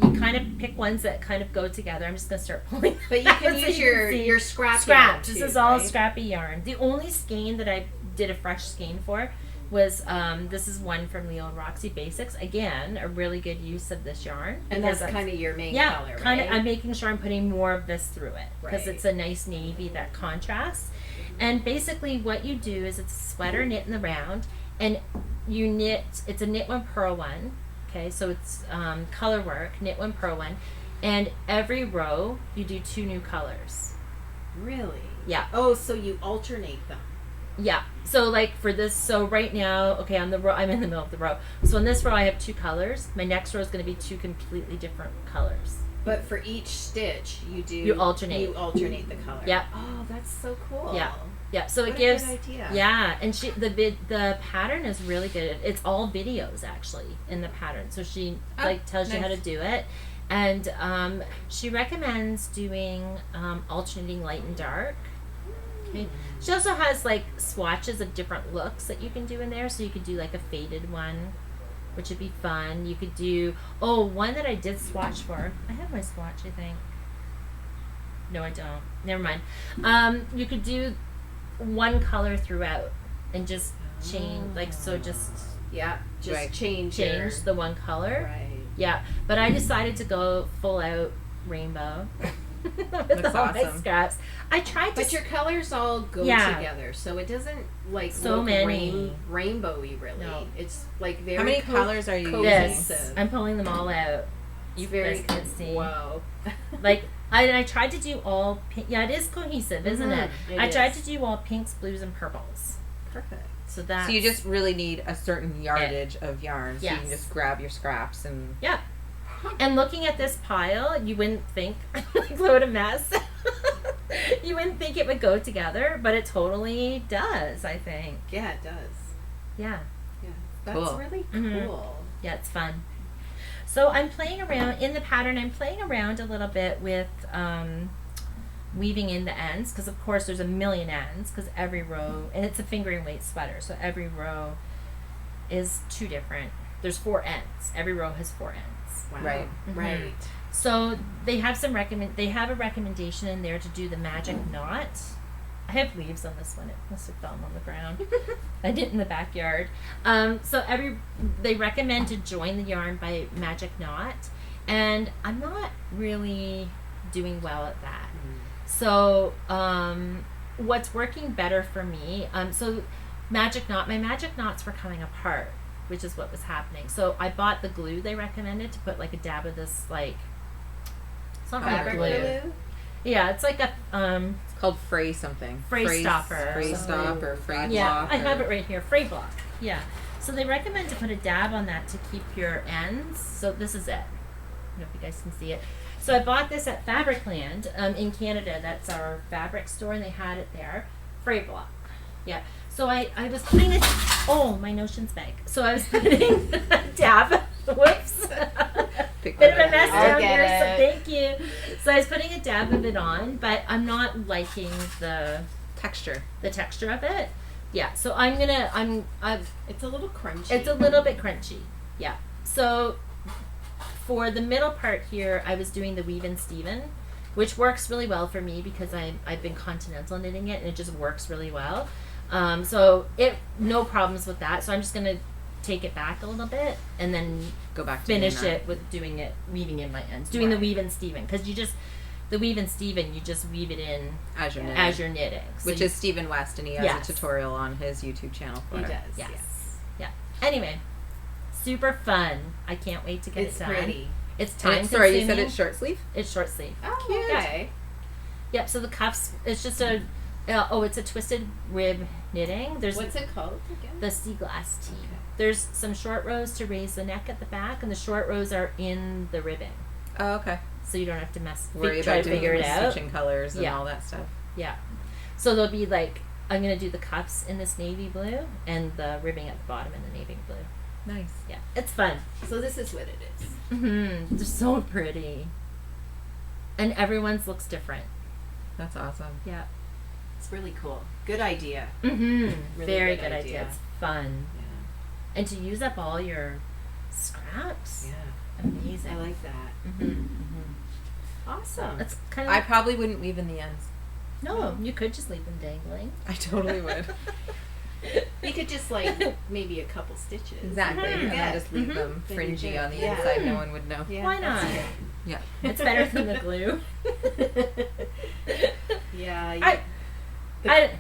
You kind of pick ones that kind of go together. I'm just gonna start pulling. But you can so use you your see. your scrap Scraps. yarn, This too, is all right? scrappy yarn. The only skein that I did a fresh skein for was this is one from the old Roxy Basics. Again, a really good use of this yarn. And because that's kind of your main yeah, color, right? kind of. I'm making sure I'm putting more of this through it because Right. it's a nice navy that contrasts. And basically, what you do is it's a sweater knit in the round, and you knit. It's a knit one, purl one. Okay, so it's color work, knit one, purl one, and every row you do 2 new colors. Really? Yeah. Oh, so you alternate them. Yeah. So like for this, so right now, okay, on the row, I'm in the middle of the row. So in this row, I have 2 colors. My next row is going to be 2 completely different colors. But for each stitch, you alternate. You alternate the color. Yeah. Oh, that's so cool. Yeah. Yeah. So What it gives. a good idea. Yeah, and the pattern is really good. It's all videos actually in the pattern. So she tells you how to do it, and she recommends doing alternating light and dark. Okay. She also has like swatches of different looks that you can do in there. So you could do like a faded one, which would be fun. You could do one that I did swatch for. I have my swatch, I think. No, I don't. Never mind. You could do one color throughout and just change change the one color. Right. Yeah, but I decided to go full out rainbow. With That's all my awesome. scraps. I tried to. But your colors all go together, so it doesn't like So look many. rainbowy. Really, No. it's like very. How many colors are you This. using? I'm pulling them all out. You very guys can see. Whoa. Like I tried to do all pink. Yeah, it is cohesive, isn't it? I tried to do all pinks, blues, and purples. Perfect. So that. So you just really need a certain yardage of yarn, so you Yes. can just grab your scraps and. Yeah. And looking at this pile, you wouldn't think, like, what a mess. You wouldn't think it would go together, but it totally does, I think. Yeah, it does. Yeah. Yeah, that's Cool. really Mhm. cool. Yeah, it's fun. So I'm playing around, in the pattern, I'm playing around a little bit with weaving in the ends, because of course there's a million ends, because every row, and it's a fingering weight sweater, so every row is 2 different. There's 4 ends. Every row has 4 ends. Wow. Right. Right. So they have they have a recommendation in there to do the magic knot. I have leaves on this one. It must have fallen on the ground. I did it in the backyard. So they recommend to join the yarn by magic knot, and I'm not really doing well at that. So what's working better for me? So magic knot. My magic knots were coming apart, which is what was happening. So I bought the glue they recommended to put like a dab of this, like, it's not Fabric glue. Yeah, it's like a It's called fray something. Fray stopper. Fray stop or fray block. yeah, I have or- it right here, fray block. Yeah. So they recommend to put a dab on that to keep your ends. So this is it. I don't know if you guys can see it. So I bought this at Fabricland in Canada. That's our fabric store, and they had it there. Fray block. Yeah. So I was putting it. Oh, my notions bag. So I was putting a dab. Whoops. Pick Bit of one a mess I'll down get here, so it. thank you. So I was putting a dab of it on, but I'm not liking the Texture. texture of it. Yeah. So It's a little crunchy. it's a little bit crunchy. Yeah. So for the middle part here, I was doing the weave and Steven, which works really well for me because I've been continental knitting it, and it just works really well. So no problems with that. So I'm just gonna take it back a little bit and then Go back to finish doing that. it with weaving in my ends, doing the weave and Steven, because the weave and Steven, you just weave it in As you're knitting. as you're knitting. So Which you- is Stephen West, and he has Yes. a tutorial on his YouTube channel for He it. does. yes. Yes. Yeah. Anyway, super fun. I can't wait to get It's it done. pretty. It's And time it's, sorry, you consuming. said it's short sleeve? It's short sleeve. Oh, Cute. okay. Yep. So the cuffs. It's just it's a twisted rib knitting. There's What's it called again? the sea glass tee. Okay. There's some short rows to raise the neck at the back, and the short rows are in the ribbing, Oh, okay. so you don't have to Worry try about to doing figure it out. switching colors and Yeah. all that stuff. Yeah. So there'll be like, I'm gonna do the cuffs in this navy blue and the ribbing at the bottom in the navy blue. Nice. Yeah, it's fun. So this is what it is. Mm-hmm. They're so pretty, and everyone's looks different. That's awesome. Yeah. It's really cool. Good idea. Mm-hmm. Really Very good good idea. idea. It's fun, Yeah. and to use up all your scraps. Yeah. Amazing. I like that. Mm-hmm. Awesome. That's kind of. I probably wouldn't weave in the ends. No, you could just leave them dangling. I totally would. You could just like maybe a couple stitches. Exactly. Mhm. And then just leave Mhm. them Then fringy you on the could- yeah. inside. No one would know. Yeah, Why that's not? Yeah. It's better than the glue. Yeah. I-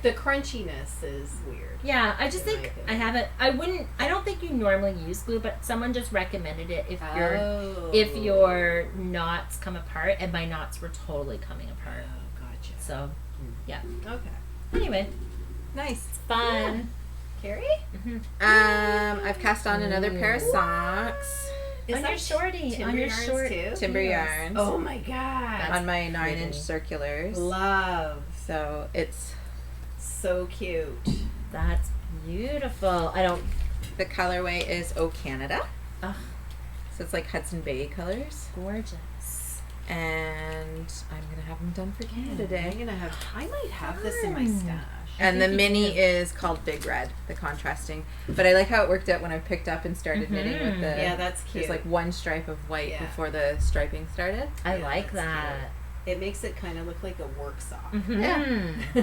The crunchiness is weird. Yeah, I just In my think I opinion. haven't. I don't think you normally use glue, but someone just recommended it if Oh. your knots come apart, and my knots were totally coming apart. Oh, gotcha. So, yeah. Okay. Anyway, Nice. It's fun. Carrie? I've cast on another pair of socks. Is On that your shorty. timber On your yarns short. too? Timber yarns. Oh my god. On my 9-inch pretty. circulars. Love. So it's So cute. That's beautiful. I don't. the colorway is O Canada. Ugh, So it's like Hudson Bay colors. gorgeous. And I'm gonna have them done for Canada Day. I might have this in my stash. And the think you mini do. is called Big Red, the contrasting. But I like how it worked out when I picked up and started knitting with the. Yeah, that's cute. There's like one stripe of white Yeah. before the striping started. I Yeah, like that's that. It makes it kind of look like a work sock. Mhm. Yeah.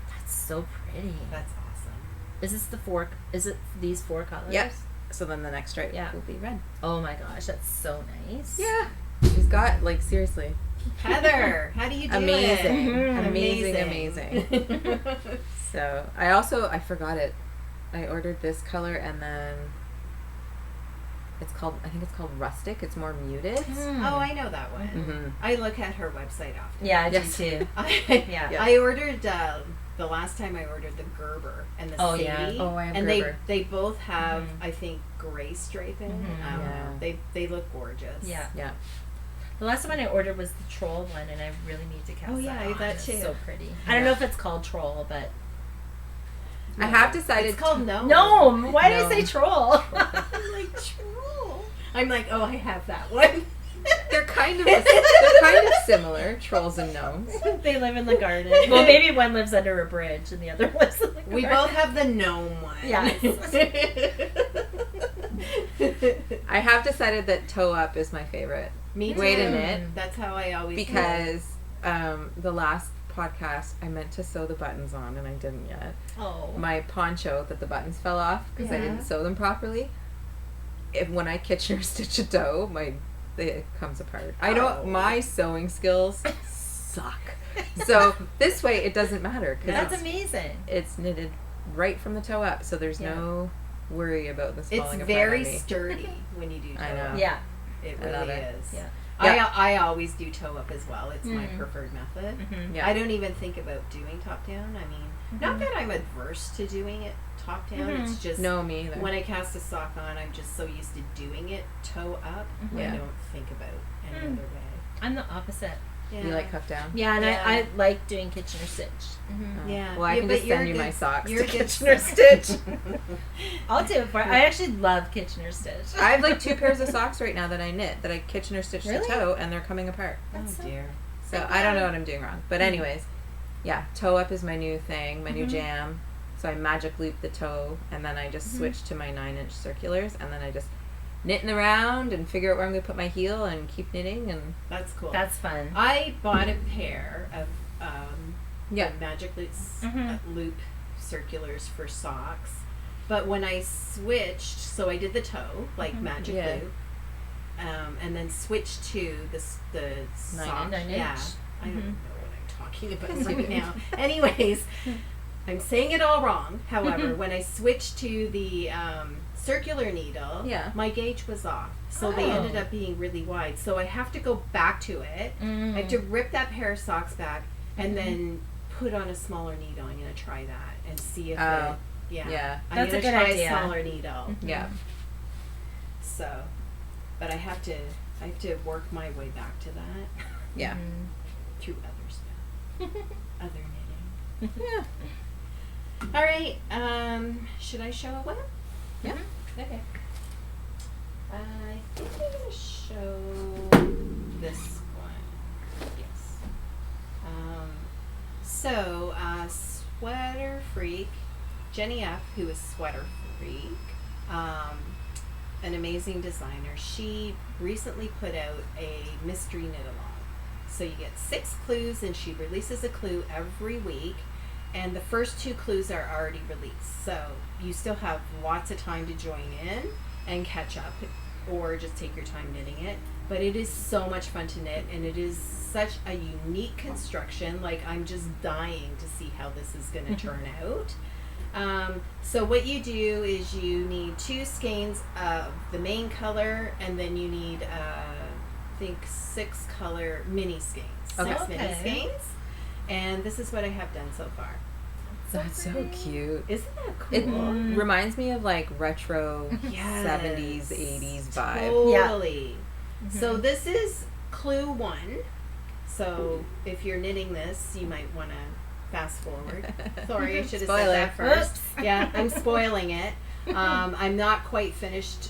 That's so pretty. That's awesome. Is this the four? Is it these 4 colors? Yep. So then the next stripe Yeah. will be red. Oh my gosh, that's so nice. Yeah. She's got, like, seriously. Heather, how do you do Amazing. it? Amazing, amazing. So I forgot it. I ordered this color and then I think it's called Rustic. It's more muted. Oh, I know that one. Mm-hmm. I look at her website often. Yeah, I Yes. do too. Yeah. Yeah. I ordered the last time I ordered the Gerber and the Oh, Sadie. yeah. Oh, I have and Gerber. they both have Mhm. I think gray striping. Mhm. I don't Yeah. know. They look gorgeous. Yeah. Yeah. The last one I ordered was the troll one, and I really need to cast Oh, yeah, that I on. have that It's too. so pretty. I don't know if it's called troll, but I have decided. It's called Gnome. gnome. Why did I say Gnome. troll? I'm like troll. I'm like, oh, I have that one. They're kind of similar, trolls and gnomes. They live in the garden. Well, maybe one lives under a bridge, and the other lives in the garden. We both have the gnome one. Yes. I have decided that toe up is my favorite Me too. way to knit That's how I always knit. because the last podcast I meant to sew the buttons on and I didn't yet. Oh. My poncho that the buttons fell off because I Yeah. didn't sew them properly. When I Kitchener stitch a toe, it comes apart. I Oh. don't. My sewing skills suck. So this way it doesn't matter That's because amazing. it's knitted right from the toe up, so there's Yeah. no worry about this It's falling apart very on me. sturdy when you do toe I know. up. Yeah. It I love really it. is. Yeah. I always do toe up as well. It's my Mm. preferred method. Mm-hmm. Yeah. I don't even think about doing top down. I mean, not that I'm adverse to doing it top down. Mhm. It's just No, me either. when I cast a sock on, I'm just so used to doing it toe up. Yeah. I don't think about any Mm. other way. I'm the opposite. Yeah. You like cuff down? Yeah, and Yeah. I like doing Kitchener stitch. Mm-hmm. Oh. Yeah. Well, I Yeah, can but just you're send you good- my socks you're to good Kitchener stuff. Stitch. I'll do it for. I actually love Kitchener stitch. I have like 2 pairs of socks right now that I knit that I Kitchener stitched Really? the toe and they're coming apart. Oh That's so- dear. So I don't know what I'm doing wrong. But anyways, yeah, toe up is my new thing, my new Mhm. jam. So I magic loop the toe and then I just Mhm. switch to my 9-inch circulars and then I just knitting around and figure out where I'm going to put my heel and keep knitting and That's cool. That's fun. I bought a pair of yeah. the Magic Loops Mhm. loop circulars for socks. But when I switched, so I did the toe, like Mhm. Magic Yeah. Loop, and then switched to the sock. 9-inch. Yeah. I don't Mhm. know what I'm talking about right now. Anyways, I'm saying it all wrong. However, when I switched to the circular needle, Yeah. my gauge was off. So they Oh. ended up being really wide. So I have to go back to it. Mm. I have to rip that pair of socks back and then put on a smaller needle. I'm going to try that and see if Oh. yeah. Yeah. I'm That's a going to good try idea. a smaller needle. Yeah. So, but I have to work my way back to that Yeah. Mm. through other stuff. Other knitting. Yeah. All right. Should I show one? Yeah. Okay. I think I'm going to show this one. Yes. So, Sweater Freak, Jenny F., who is Sweater Freak, an amazing designer, she recently put out a mystery knit along. So you get 6 clues, and she releases a clue every week. And the first 2 clues are already released. So you still have lots of time to join in and catch up or just take your time knitting it. But it is so much fun to knit, and it is such a unique construction. Like, I'm just dying to see how this is going to turn out. So what you do is you need 2 skeins of the main color, and then you need, I think, 6 color mini skeins. Okay. 6 mini Okay. skeins. And this is what I have done so far. That's so cute. Isn't that cool? It reminds me of like retro Yes. 70s, 80s vibe. Totally. So this is clue 1. So if you're knitting this, you might want to fast forward. Sorry, I should have said that first. Yeah, I'm spoiling it. I'm not quite finished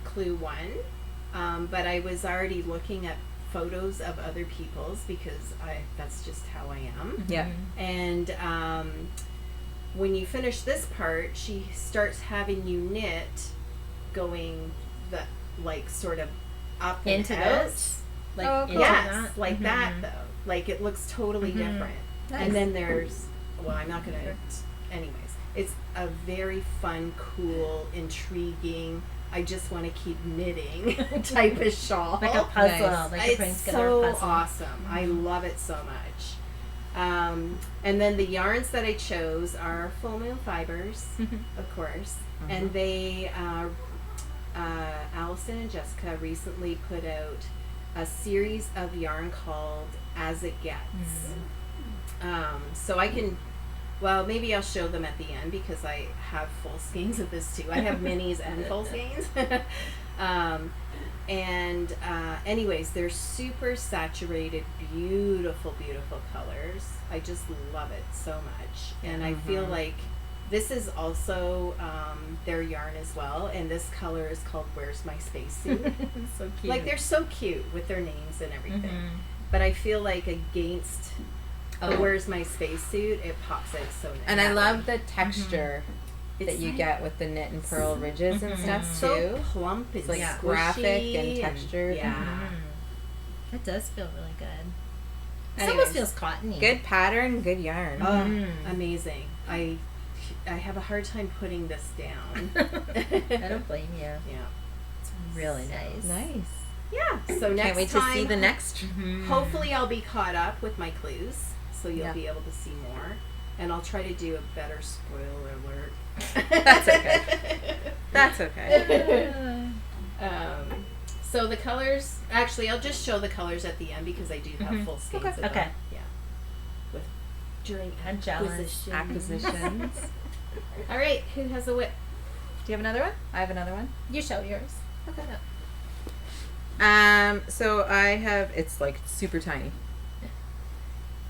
clue 1, but I was already looking at photos of other people's because that's just how I am. Yeah. And when you finish this part, she starts having you knit going the like sort of up and Into out. those? Like Oh, into cool. Yes, that? like that though. Like it looks totally different. Nice. And then there's, well, I'm not gonna. Anyways, it's a very fun, cool, intriguing. I just want to keep knitting type of shawl. Like a puzzle, Nice. like a putting It's together so a puzzle. awesome. I love it so much. And then the yarns that I chose are Full Moon Fibers, of course, and they, Allison and Jessica recently put out a series of yarn called As It Gets. So I can, well, maybe I'll show them at the end because I have full skeins of this too. I have minis and full skeins. Anyways, they're super saturated, beautiful, beautiful colors. I just love it so much. And I feel like this is also their yarn as well. And this color is called Where's My Spacesuit? So cute. Like they're so cute with their names and everything. But I feel like against the Where's My Spacesuit, it pops out so nice. And I love the texture that It's you like- get with the knit and purl ridges and stuff so too. plump and It's like squishy graphic and textured. Yeah. It does feel really good. It Anyways. almost feels cottony. Good pattern, good yarn. Oh, amazing. I have a hard time putting this down. I don't blame you. Yeah. It's really nice. Nice. Yeah. So next Can't wait time, to see the next. hopefully I'll be caught up with my clues, so you'll Yeah. be able to see more. And I'll try to do a better spoiler alert. That's okay. That's okay. So the colors, actually, I'll just show the colors at the end because I do have full skeins of them. Okay. Yeah. With during I'm jealous. Acquisitions. All right, who has a whip? Do you have another one? I have another one. You show yours. So I have, it's like super tiny.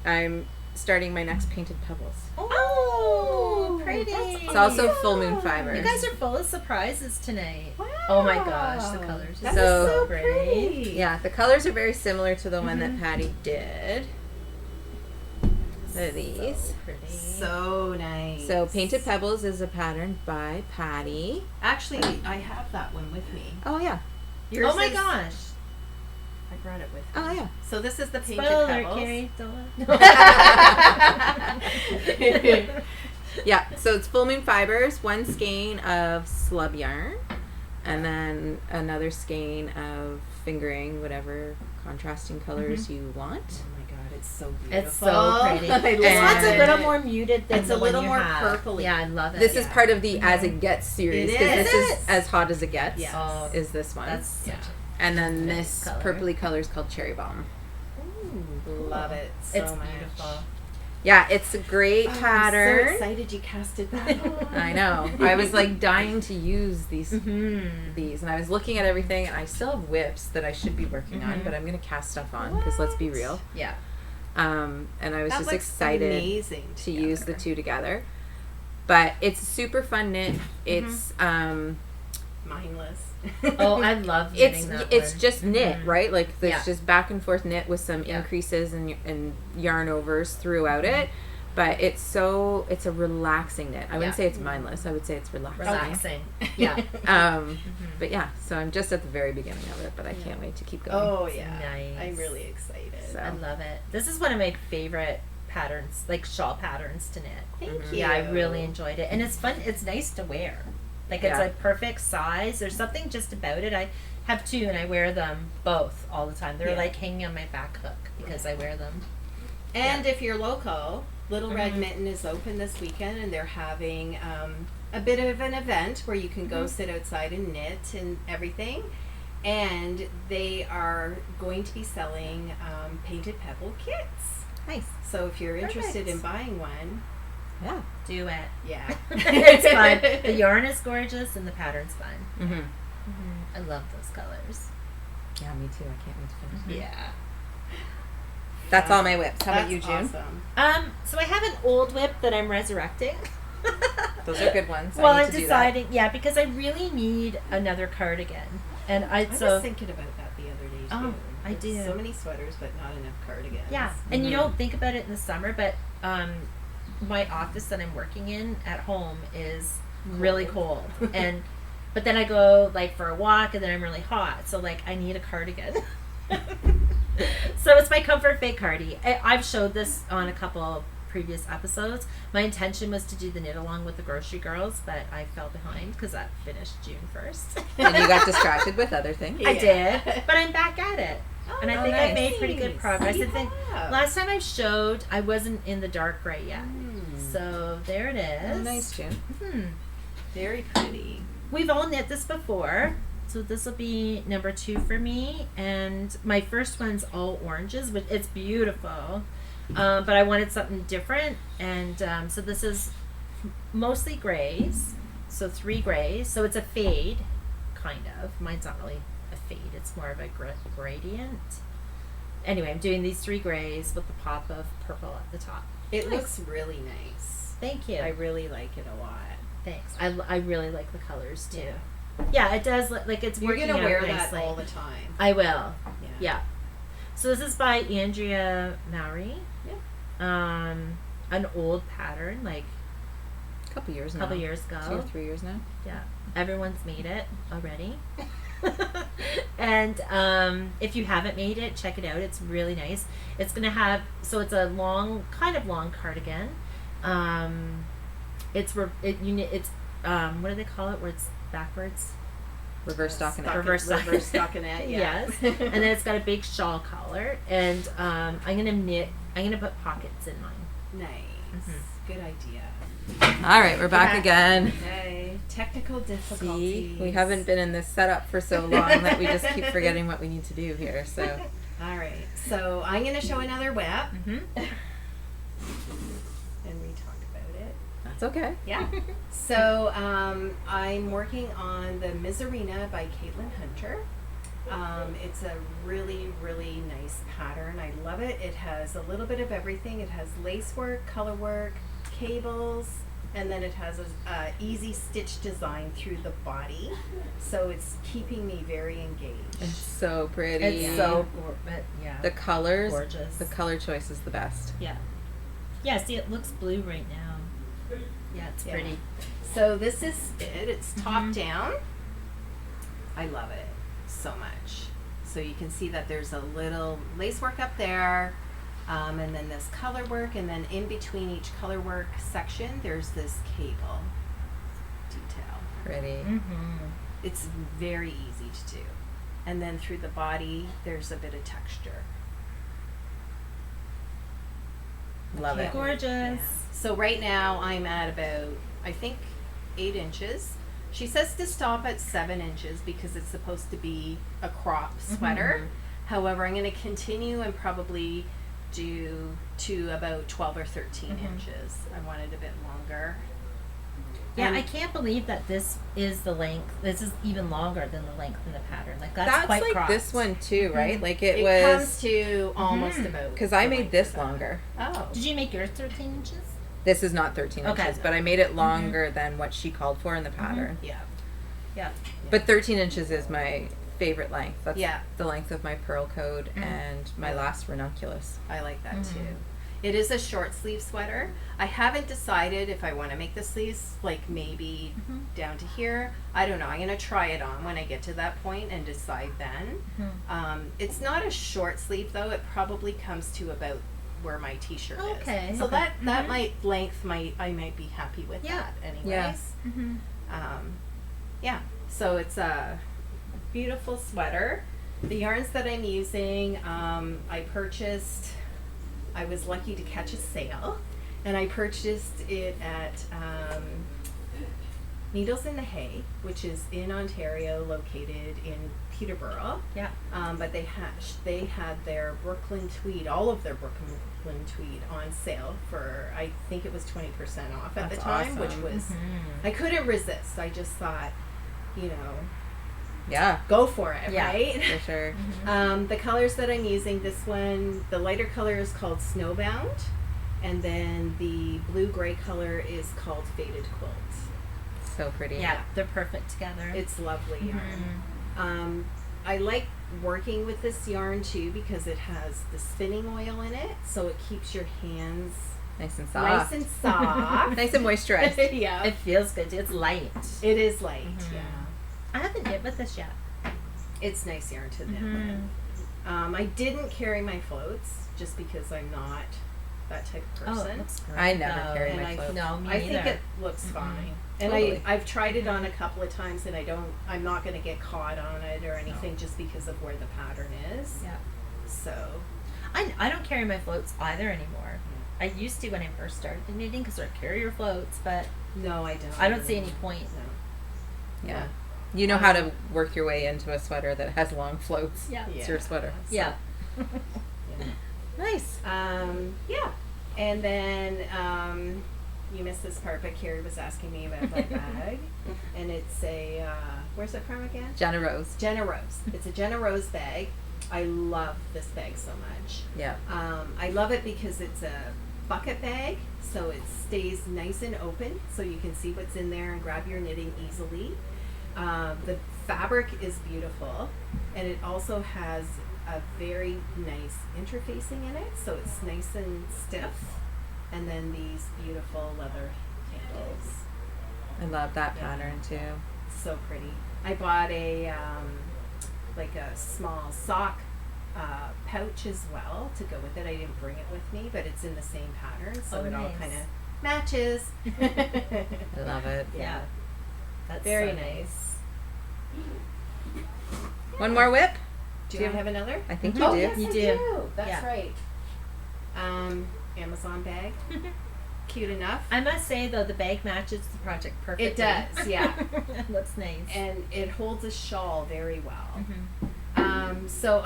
I'm starting my next painted pebbles. Oh, pretty. It's also full moon fiber. You guys are full of surprises tonight. Wow. Oh my gosh, the colors That are is So so pretty. Yeah, the colors are very similar to the one that Patty did. They're these. Pretty. So nice. So Painted Pebbles is a pattern by Patty. Actually, I have that one with me. Oh yeah. Yours Oh my is- gosh. I brought it with me. Oh yeah. So this is the Painted Spoiler, Pebbles. Carrie. Don't. Yeah, so it's full moon fibers, one skein of slub yarn, and then another skein of fingering, whatever contrasting colors you want. Oh my god, it's so beautiful. It's so pretty. I This love one's a little it. more muted than It's the a one little you more have. purpley. Yeah, I love it. This is Yeah. part of the As It Gets series, It because this is. is As Hot as It Gets, Yes. Oh, is this one. that's such Yeah. And then nice this color. purpley color is called Cherry Bomb. Love it so It's much. beautiful. Yeah, it's a great Oh, I'm so pattern. excited you casted that on. I know. I was like dying to use these, Mm-hmm. and I was looking at everything, and I still have whips that I should be working on, but I'm gonna cast stuff on because let's be real. Yeah. And I was That just looks excited amazing to use the together. two together. But it's a super fun knit. It's Mindless. Oh, I love it's knitting that it's one. just knit, right? Like there's Yeah. just back and forth knit with some Yeah. increases and yarn overs throughout it. But it's a relaxing knit. I wouldn't Yeah. say it's mindless. I would say it's relaxing. Relaxing. Yeah. But yeah, so I'm just at the very beginning of it, but I can't wait to keep going. Oh yeah. Nice. I'm really excited. So- I love it. This is one of my favorite patterns, like shawl patterns to knit. Thank you. Yeah, I really enjoyed it. And it's fun. It's nice to wear. Like, it's Yeah. like perfect size. There's something just about it. I have two, and I wear them both all the time. They're Yeah. like hanging on my back hook because I wear them. And if you're local, Little Red Mitten is open this weekend, and they're having a bit of an event where you can go sit outside and knit and everything. And they are going to be selling painted pebble kits. Nice. So if you're interested in Perfect. buying one, Yeah. Do it. Yeah. It's fun. The yarn is gorgeous and the pattern's fun. Mm-hmm. I love those colors. Yeah, me too. I can't wait to finish. Yeah. That's all my whips. How about you, June? Awesome. So I have an old whip that I'm resurrecting. Those are good ones. Well, I need I'm to do deciding, yeah, because I really need another cardigan, and I was thinking about that the other day too. Oh, I There's do. So many sweaters, but not enough cardigans. yeah, and you don't think about it in the summer, but my office that I'm working in at home is really cold, and but then I go like for a walk, and then I'm really hot, so like I need a cardigan. So it's my comfort fake cardi. I've showed this on a couple previous episodes. My intention was to do the knit along with the grocery girls, but I fell behind because that finished June 1st. And you got distracted with other things. I did, but I'm back at it. Oh, And I think nice. I made pretty good progress. I think Yeah. last time I showed, I wasn't in the dark gray yet. So there it is. Oh, nice, June. Very pretty. We've all knit this before, so this will be number 2 for me. And my first one's all oranges, but it's beautiful. But I wanted something different, and so this is mostly grays. So 3 grays. So it's a fade, kind of. Mine's not really a fade. It's more of a gradient. Anyway, I'm doing these 3 grays with the pop of purple at the top. It looks really nice. Thank you. I really like it a lot. Thanks. I really like the colors too. Yeah. Yeah, it does look like it's You're working gonna out wear nicely. that all the time. I will. Yeah. Yeah. So this is by Andrea Mowry. Yeah. An old pattern, like A couple years a now. couple years ago. 2 or 3 years now. Yeah. Everyone's made it already. And if you haven't made it, check it out. It's really nice. It's gonna have, so it's a long, kind of long cardigan. It's what do they call it? Where it's backwards. Reverse stockinette. Reverse stockinette. Yeah. Yes. And then it's got a big shawl collar, and I'm gonna put pockets in mine. Nice. Good idea. All right, we're back Yeah. again. Okay. Technical difficulties. See, we haven't been in this setup for so long that we just keep forgetting what we need to do here. So, All right. So I'm going to show another whip, Mm-hmm. and we talked about it. that's okay. Yeah. So I'm working on the Miserina by Caitlin Hunter. It's a really, really nice pattern. I love it. It has a little bit of everything. It has lace work, color work, cables, and then it has a easy stitch design through the body. So it's keeping me very engaged. It's so pretty. It's so yeah. The colors, Gorgeous. the color choice is the best. Yeah. Yeah, see, it looks blue right now. Yeah, it's Yeah. pretty. So this is it. It's top Mhm. down. I love it so much. So you can see that there's a little lace work up there, and then this color work, and then in between each color work section, there's this cable detail. Pretty. Mm-hmm. It's very easy to do. And then through the body, there's a bit of texture. Love it. Gorgeous. So right now I'm at about, I think, 8 inches. She says to stop at 7 inches because it's supposed to be a crop sweater. However, I'm going to continue and probably do to about 12 or 13 inches. I want it a bit longer. Yeah, And I can't believe that this is the length. This is even longer than the length in the pattern. Like that's quite like cropped. this one too, right? Like it, it was comes to almost about. because I the made length this of that. longer. Oh. Did you make yours 13 inches? This is not 13 Okay. inches, but I made it longer than what she called for in the pattern. Yeah. Yeah. But 13 inches is my favorite length. That's Yeah. the length of my pearl code and my last ranunculus. I like that too. It is a short sleeve sweater. I haven't decided if I want to make the sleeves like maybe down to here. I don't know. I'm going to try it on when I get to that point and decide then. It's not a short sleeve though. It probably comes to about where my t-shirt Okay. is. So Okay. that I might be happy with Yeah. that anyways. Yeah. Mm-hmm. Yeah. So it's a beautiful sweater. The yarns that I'm using, I was lucky to catch a sale, and I purchased it at Needles in the Hay, which is in Ontario, located in Peterborough. Yeah. But they had their Brooklyn tweed, all of their Brooklyn tweed on sale for, I think it was 20% off at That's the time, awesome. which was, I couldn't resist. I just thought, you know, Yeah, go for it, Yeah. right? for sure. The colors that I'm using, this one, the lighter color is called Snowbound, and then the blue-gray color is called Faded Quilt. So pretty. Yeah, they're perfect together. It's lovely yarn. I like working with this yarn too because it has the spinning oil in it, so it keeps your hands Nice and nice soft. and soft. Nice and moisturized. Yeah. It feels good. It's light. It is light, yeah. I haven't knit with this yet. It's nice yarn to knit with. I didn't carry my floats just because I'm not that type of person. Oh, it looks great. I never though. carry and my I- floats. No, me I neither. think it looks fine. And Totally. I've tried it on a couple of times and I'm not going to get caught on it or anything just because of where the pattern is. Yeah. So, I don't carry my floats either anymore. I used to when I first started knitting because they're carrier floats, but no, I don't. I don't see any point. No. Yeah. You know how to work your way into a sweater that has long floats. Yeah. It's your sweater. Yeah. Yeah. Nice. Yeah. And then you missed this part, but Carrie was asking me about my bag. And it's a, where's it from again? Jenna Rose. Jenna Rose. It's a Jenna Rose bag. I love this bag so much. Yeah. I love it because it's a bucket bag, so it stays nice and open, so you can see what's in there and grab your knitting easily. The fabric is beautiful, and it also has a very nice interfacing in it, so it's nice and stiff. And then these beautiful leather handles. I love that Yeah. pattern too. So pretty. I bought a like a small sock pouch as well to go with it. I didn't bring it with me, but it's in the same pattern, so Oh, it all nice. kind of matches. I love it. Yeah, That's very so nice. One more whip? Do you have another? I think you Oh do. yes, You I do. do. That's Yeah. right. Amazon bag, cute enough. I must say though, the bag matches the project perfectly. It does, yeah. It looks nice. And it holds a shawl very well. Mhm. So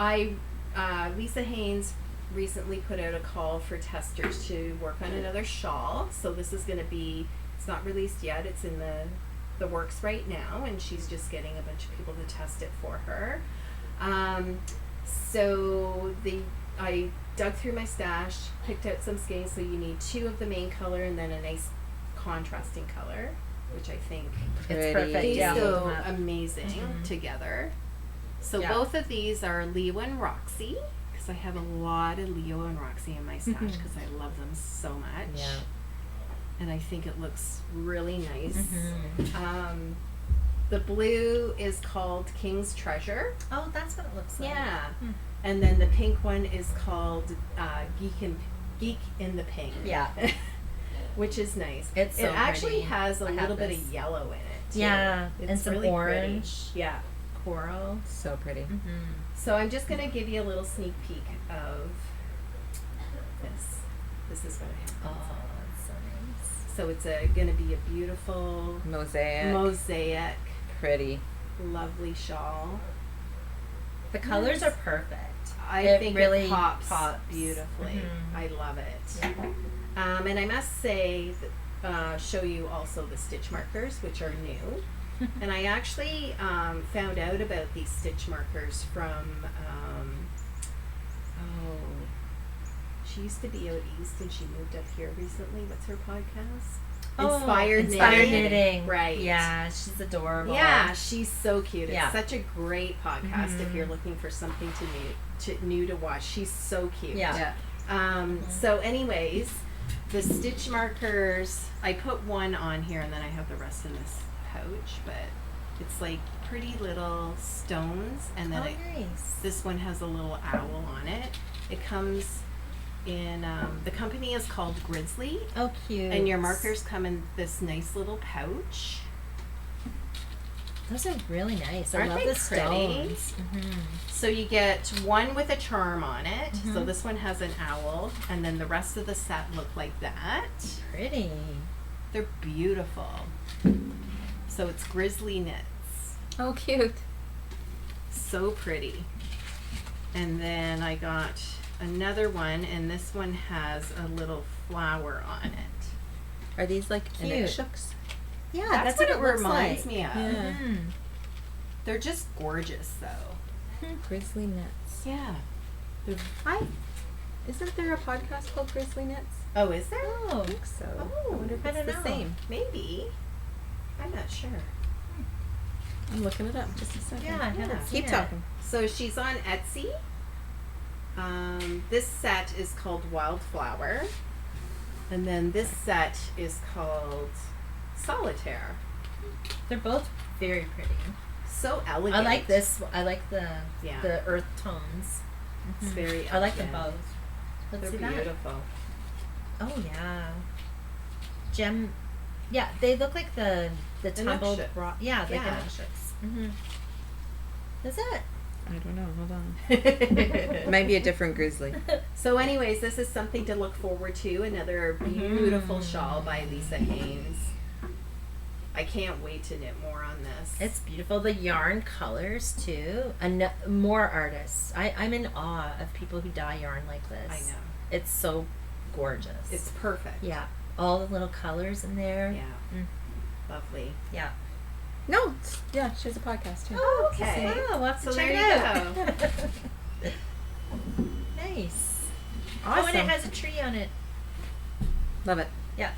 Lisa Haynes recently put out a call for testers to work on another shawl. So this is going to be, it's not released yet. It's in the works right now, and she's just getting a bunch of people to test it for her. I dug through my stash, picked out some skeins. So you need 2 of the main color and then a nice contrasting color, which I think It's perfect. they Yeah. go Yeah. amazing together. So Yeah. both of these are Leo and Roxy, because I have a lot of Leo and Roxy in my stash because I love them so much. Yeah. And I think it looks really nice. Mhm. The blue is called King's Treasure. Oh, that's what it looks like. Yeah. Hmm. And then the pink one is called Geek in the Pink. Yeah. Which is nice. It's so it actually pretty. has a I have little bit this. of yellow in it. Too. Yeah, It's and some really orange. Pretty. Yeah. Coral. So pretty. Mm-hmm. So I'm just going to give you a little sneak peek of this. This is what I have. Oh, that's so nice. So it's going to be a beautiful Mosaic. mosaic, Pretty. lovely shawl. The colors are perfect. I It think really it pops pops. beautifully. Mhm. I love it. Yeah. And I must say, show you also the stitch markers, which are new. And I actually found out about these stitch markers from, she used to be out east and she moved up here recently. What's her podcast? Inspired Knitting. Right. Yeah, she's adorable. Yeah, she's so cute. Yeah. It's such a great podcast if Mhm. you're looking for something new to watch. She's so cute. Yeah. So anyways, the stitch markers, I put one on here and then I have the rest in this pouch, but it's like pretty little stones, and then nice. this one has a little owl on it. It comes in, the company is called Grizzly, Oh, cute. and your markers come in this nice little pouch. Those are really nice. I Aren't love they the pretty? stones. Mm-hmm. So you get one with a charm on it. So Mhm. this one has an owl, and then the rest of the set look like that. Pretty. They're beautiful. So it's Grizzly Knits. Oh, cute. So pretty. And then I got another one, and this one has a little flower on it. Are these like Cute. inishooks? Yeah, That's what it looks reminds like. me of. Yeah. They're just gorgeous, though. Grizzly Knits. Yeah. Hi. Isn't there a podcast called Grizzly Knits? Oh, is there? Oh, I think so. Oh, I wonder if I it's don't the know. same. Maybe. I'm not sure. I'm looking it up. Just a second. yeah, I haven't seen Keep it. talking. So she's on Etsy. This set is called Wildflower. And then this set is called Solitaire. They're both very pretty. So elegant. I like this. I like the Yeah. the earth tones. It's very I like them elegant. both. Let's They're see that. beautiful. Oh yeah. Gem. Yeah, they look like the tumbled nutshooks. rock. Yeah, like Yeah. the nutshooks. Mm-hmm. Is it? I don't know. Hold on. It might be a different grizzly. So anyways, this is something to look forward to. Another beautiful shawl by Lisa Haynes. I can't wait to knit more on this. It's beautiful. The yarn colors too. More artists. I'm in awe of people who dye yarn like this. I know. It's so gorgeous. It's perfect. yeah. All the little colors in there. Yeah. Mm. Lovely. Yeah. No. Yeah, she has a podcast too. Oh, okay. Wow, we'll have to So check there it out. Nice. Oh, Awesome. and it has a tree on it. Love it. Yeah.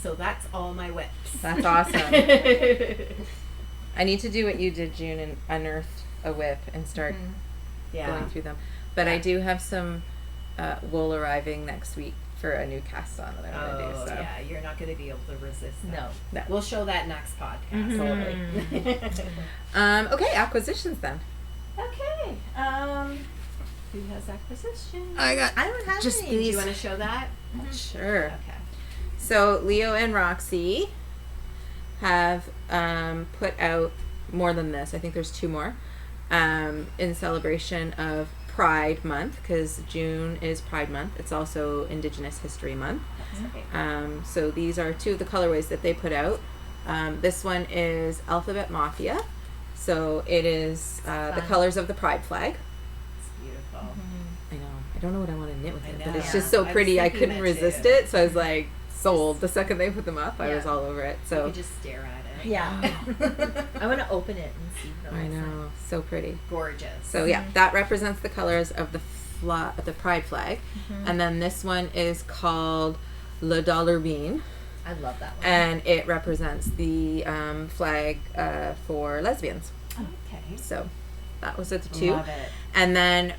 So that's all my whips. That's awesome. I need to do what you did, June, and unearth a whip and start Yeah. going through them. But I do have some wool arriving next week for a new cast on that I'm going to do. So. Yeah, you're not going to be able to resist that. No. No. We'll show that next podcast. Mhm. Okay, acquisitions then. Okay. Who has acquisition? I got. I don't have Just any. Do you these. want to show that? Sure. Okay. So Leo and Roxy have put out more than this. I think there's 2 more in celebration of Pride Month, because June is Pride Month. It's also Indigenous History Month. Okay. So these are 2 of the colorways that they put out. This one is Alphabet Mafia. So it is the fun. colors of the Pride flag. It's beautiful. I know. I don't know what I want to knit with I it, know. but it's Yeah. just so I was pretty. I thinking couldn't that resist too. it. So I was like, sold. The second they put them up, I was Yeah. all over it. You So could just stare at it. Yeah. I want to open it and see what it I looks like. know, so pretty. Gorgeous. So yeah, that represents the colors of the the Pride flag, and then this one is called Le Dollar Bean, I love that one. and it represents the flag for lesbians. Okay. So that was the 2, Love it. and then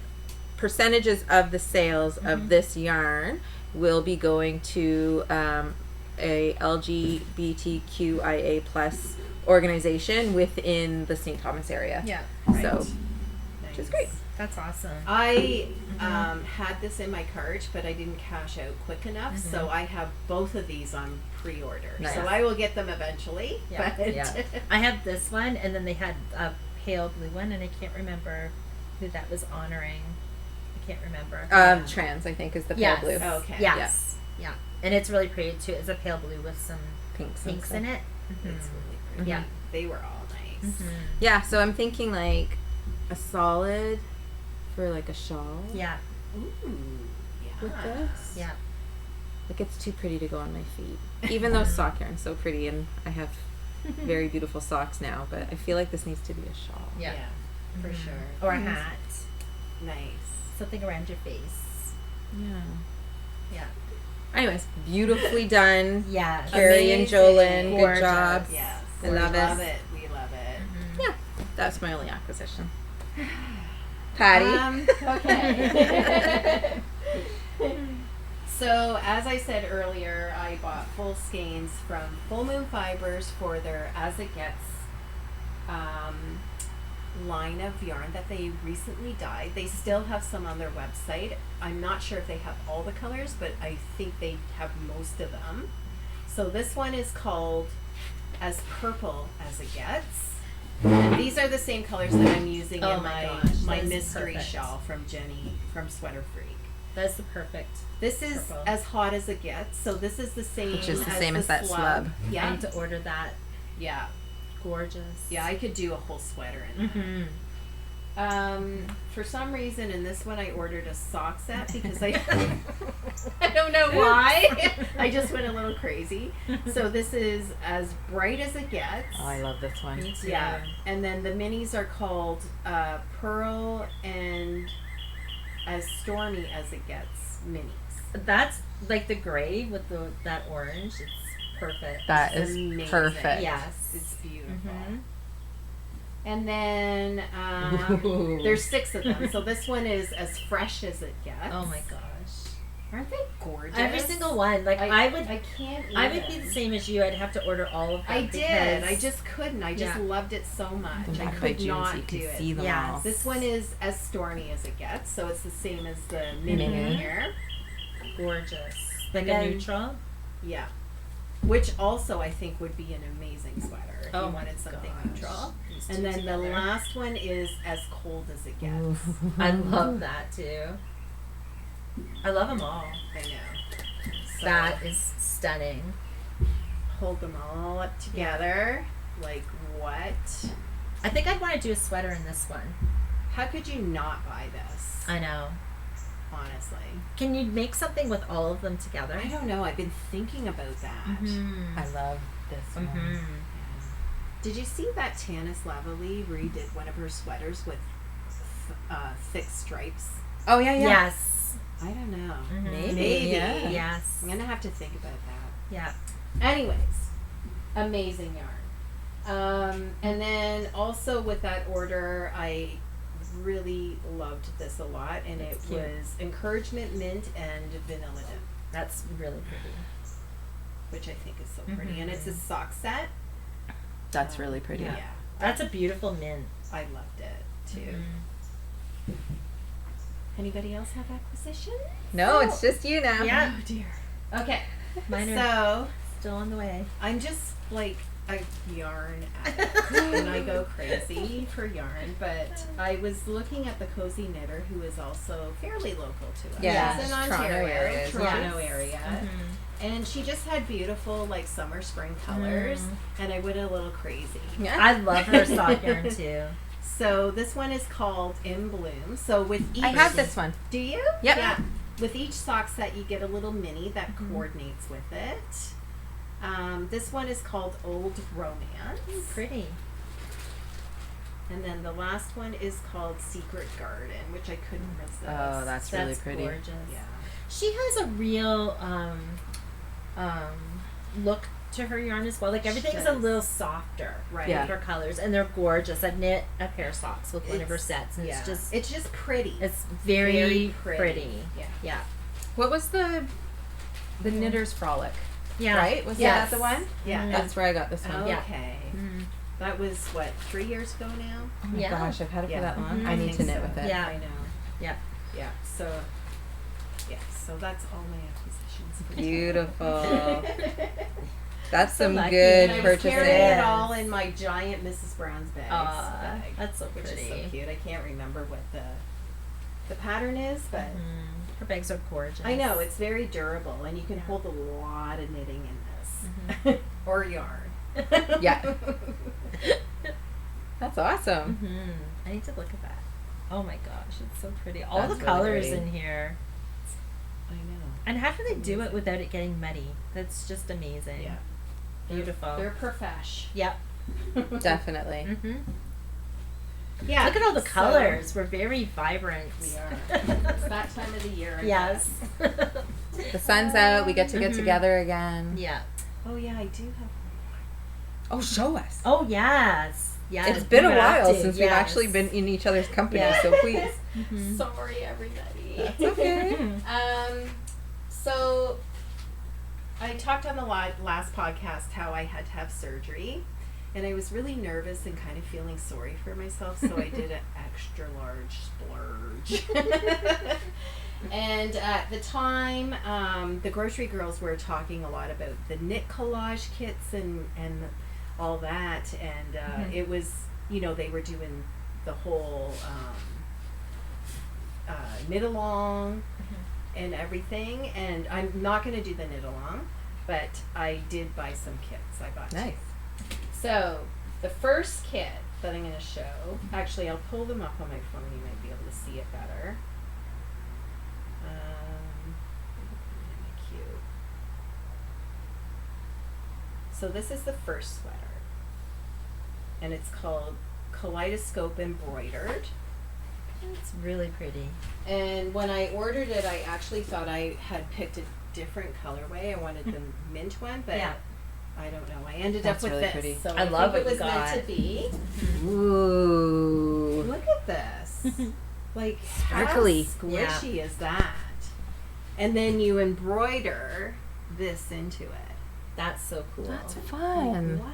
percentages of the sales of this yarn will be going to a LGBTQIA plus organization within the St. Thomas area. Yeah. So, Nice. which is great. That's awesome. I had this in my cart, but I didn't cash out quick enough, so I have both of these on pre-order. Nice. So I will get them eventually. Yeah. But Yeah. I have this one, and then they had a pale blue one, and I can't remember who that was honoring. I can't remember. Trans, I think, is the pale Yes. blue. Okay. Yes. Yeah. And it's really pretty too. It's a pale blue with some Pinks. and pinks stuff. in it. It's really pretty. Yeah. They were all nice. Yeah, so I'm thinking like a solid for like a shawl Yeah. Ooh. Yeah. with this. Yeah. Like it's too pretty to go on my feet. Even though sock yarn's so pretty and I have very beautiful socks now, but I feel like this needs to be a shawl. Yeah. For Mhm. sure. Or a hat. Nice. Something around your face. Yeah. Yeah. Anyways, beautifully done. Yeah. Carrie and Amazing. Jolyn, good Gorgeous. job. Yes. I love we it. love it. We love it. Yeah, that's my only acquisition. Patty? Okay. So, as I said earlier, I bought full skeins from Full Moon Fibers for their As It Gets line of yarn that they recently dyed. They still have some on their website. I'm not sure if they have all the colors, but I think they have most of them. So this one is called As Purple As It Gets. And these are the same colors that I'm using Oh in my my gosh, my that is mystery perfect. shawl from Jenny from Sweater Freak. That's the perfect. This is purple. as hot as it gets. So this is the same. Which is the same as that slub. I Yeah. need to order that. Yeah. Gorgeous. Yeah, I could do a whole sweater in that. Mm-hmm. For some reason in this one I ordered a sock set because I don't know why. I just went a little crazy. So this is as bright as it gets. Oh, I love this one. Me too. Yeah. And then the minis are called Pearl and As Stormy as It Gets minis. That's like the gray with that orange. It's perfect. That It's is amazing. perfect. Yes. It's beautiful. Mm-hmm. And then Ooh. there's 6 of them. So this one is As Fresh as It Gets. Oh my gosh. Aren't they gorgeous? Every single one. Like I would can't I would even. be the same as you. I'd have to order all of them. I did. because- I just couldn't. I just Yeah. loved it so much. Them I back by could June not so you do can it. see them Yes. all. This one is As Stormy as It Gets, so it's the same as the mini Mhm. here. gorgeous. Like And a then- neutral. Yeah. Which also I think would be an amazing sweater if Oh you my wanted something gosh. neutral. These two And then together. the last one is As Cold as It Gets. I love that too. I love them all. I know. So That is stunning. hold them all up together. Like what? I think I'd want to do a sweater in this one. How could you not buy this? I know. Honestly. Can you make something with all of them together? I don't know. I've been thinking about that. Mm-hmm. I love this one. Mm-hmm. Did you see that Tanis Lavalley redid one of her sweaters with thick stripes? Oh, yeah, yeah. Yes. I don't know. Mhm. Maybe. Yeah. Yes. I'm gonna have to think about that. Yeah. Anyways, amazing yarn. And then also with that order, I really loved this a lot, and That's it cute. was Encouragement Mint and Vanilla Dip, That's really pretty. which I think is so pretty. And it's a Mhm. sock set. That's really pretty. Yeah. That's a beautiful mint. I loved it too. Mhm. Anybody else have acquisitions? No, it's just you now. Yeah. Oh dear. Okay. Mine are So still on the way. I'm just like a yarn addict and I go crazy for yarn, but I was looking at the Cozy Knitter, who is also fairly local to us. Yeah, She's in Toronto Ontario, area, Toronto yes. area. Mhm. And she just had beautiful like summer spring colors, and I went a little crazy. Yeah. I love her sock yarn too. So this one is called In Bloom. So with each I have this one. Do you? Yep. Yeah. With each sock set, you get a little mini that Mhm. coordinates with it. This one is called Old Romance. Pretty. And then the last one is called Secret Garden, which I couldn't resist. Oh, that's really pretty. Gorgeous. Yeah. She has a real look to her yarn as well. Like everything's a does. little softer, Right. Yeah. with her colors, and they're gorgeous. I've knit a pair of socks with one of her It's- sets, and Yeah. it's just pretty. it's very, pretty. Yeah. Yeah. What was the Knitter's Frolic? Yeah. Right? Was Yes. that the one? Yeah. Mhm. That's where I got this one. Yeah. Okay. Mhm. That was what, 3 years ago now? Oh my Yeah. gosh, I've had it Yeah. for that long. Mhm. I need think to knit so. with it. Yeah. I know. Yeah. Yeah. So that's all my acquisitions. Beautiful. That's some lucky. good And I was carrying it purchasing. all in my giant Mrs. Brown's bag. That's so Which pretty. is so cute. I can't remember what the pattern is, but Mhm. Her bags are gorgeous. I know it's very durable, and you can hold a lot of knitting in this or yarn. Yeah. That's awesome. Mhm. I need to look at that. Oh my gosh, it's so pretty. All That's the really colors pretty. in here. I know. And how do they do it without it getting muddy? That's just amazing. Yeah. Beautiful. They're profesh. Yep. Definitely. Mhm. Yeah. Look at all the so colors. We're very vibrant. We are. It's that time of the year. I Yes. guess. The sun's out. We get to get Mhm. together again. Yeah. Oh yeah, I do have. Oh, show us. Oh yes. Yes. It's been a you have while to, since we've yes. actually been in each other's company, Yeah. so please. Mhm. Sorry, everybody. That's okay. So I talked on the last podcast how I had to have surgery, and I was really nervous and kind of feeling sorry for myself, so I did an extra large splurge. And at the time, the grocery girls were talking a lot about the knit collage kits and all that, and Mhm. it was, they were doing the whole knit along. and everything. And I'm not going to do the knit along, but I did buy some kits. I bought Nice. two. So the first kit that I'm going to show, actually I'll pull them up on my phone. You might be able to see it better. Cute. So this is the first sweater, and it's called Kaleidoscope Embroidered. It's really pretty. And when I ordered it, I actually thought I had picked a different colorway. I wanted the mint one, but Yeah. I don't know. I ended That's up with really this. pretty. So I love think what it you was got. meant to be. Ooh. Look at this. Like, Sparkly. how squishy is that? And then you embroider this into it. That's so cool. That's Like, fun. what?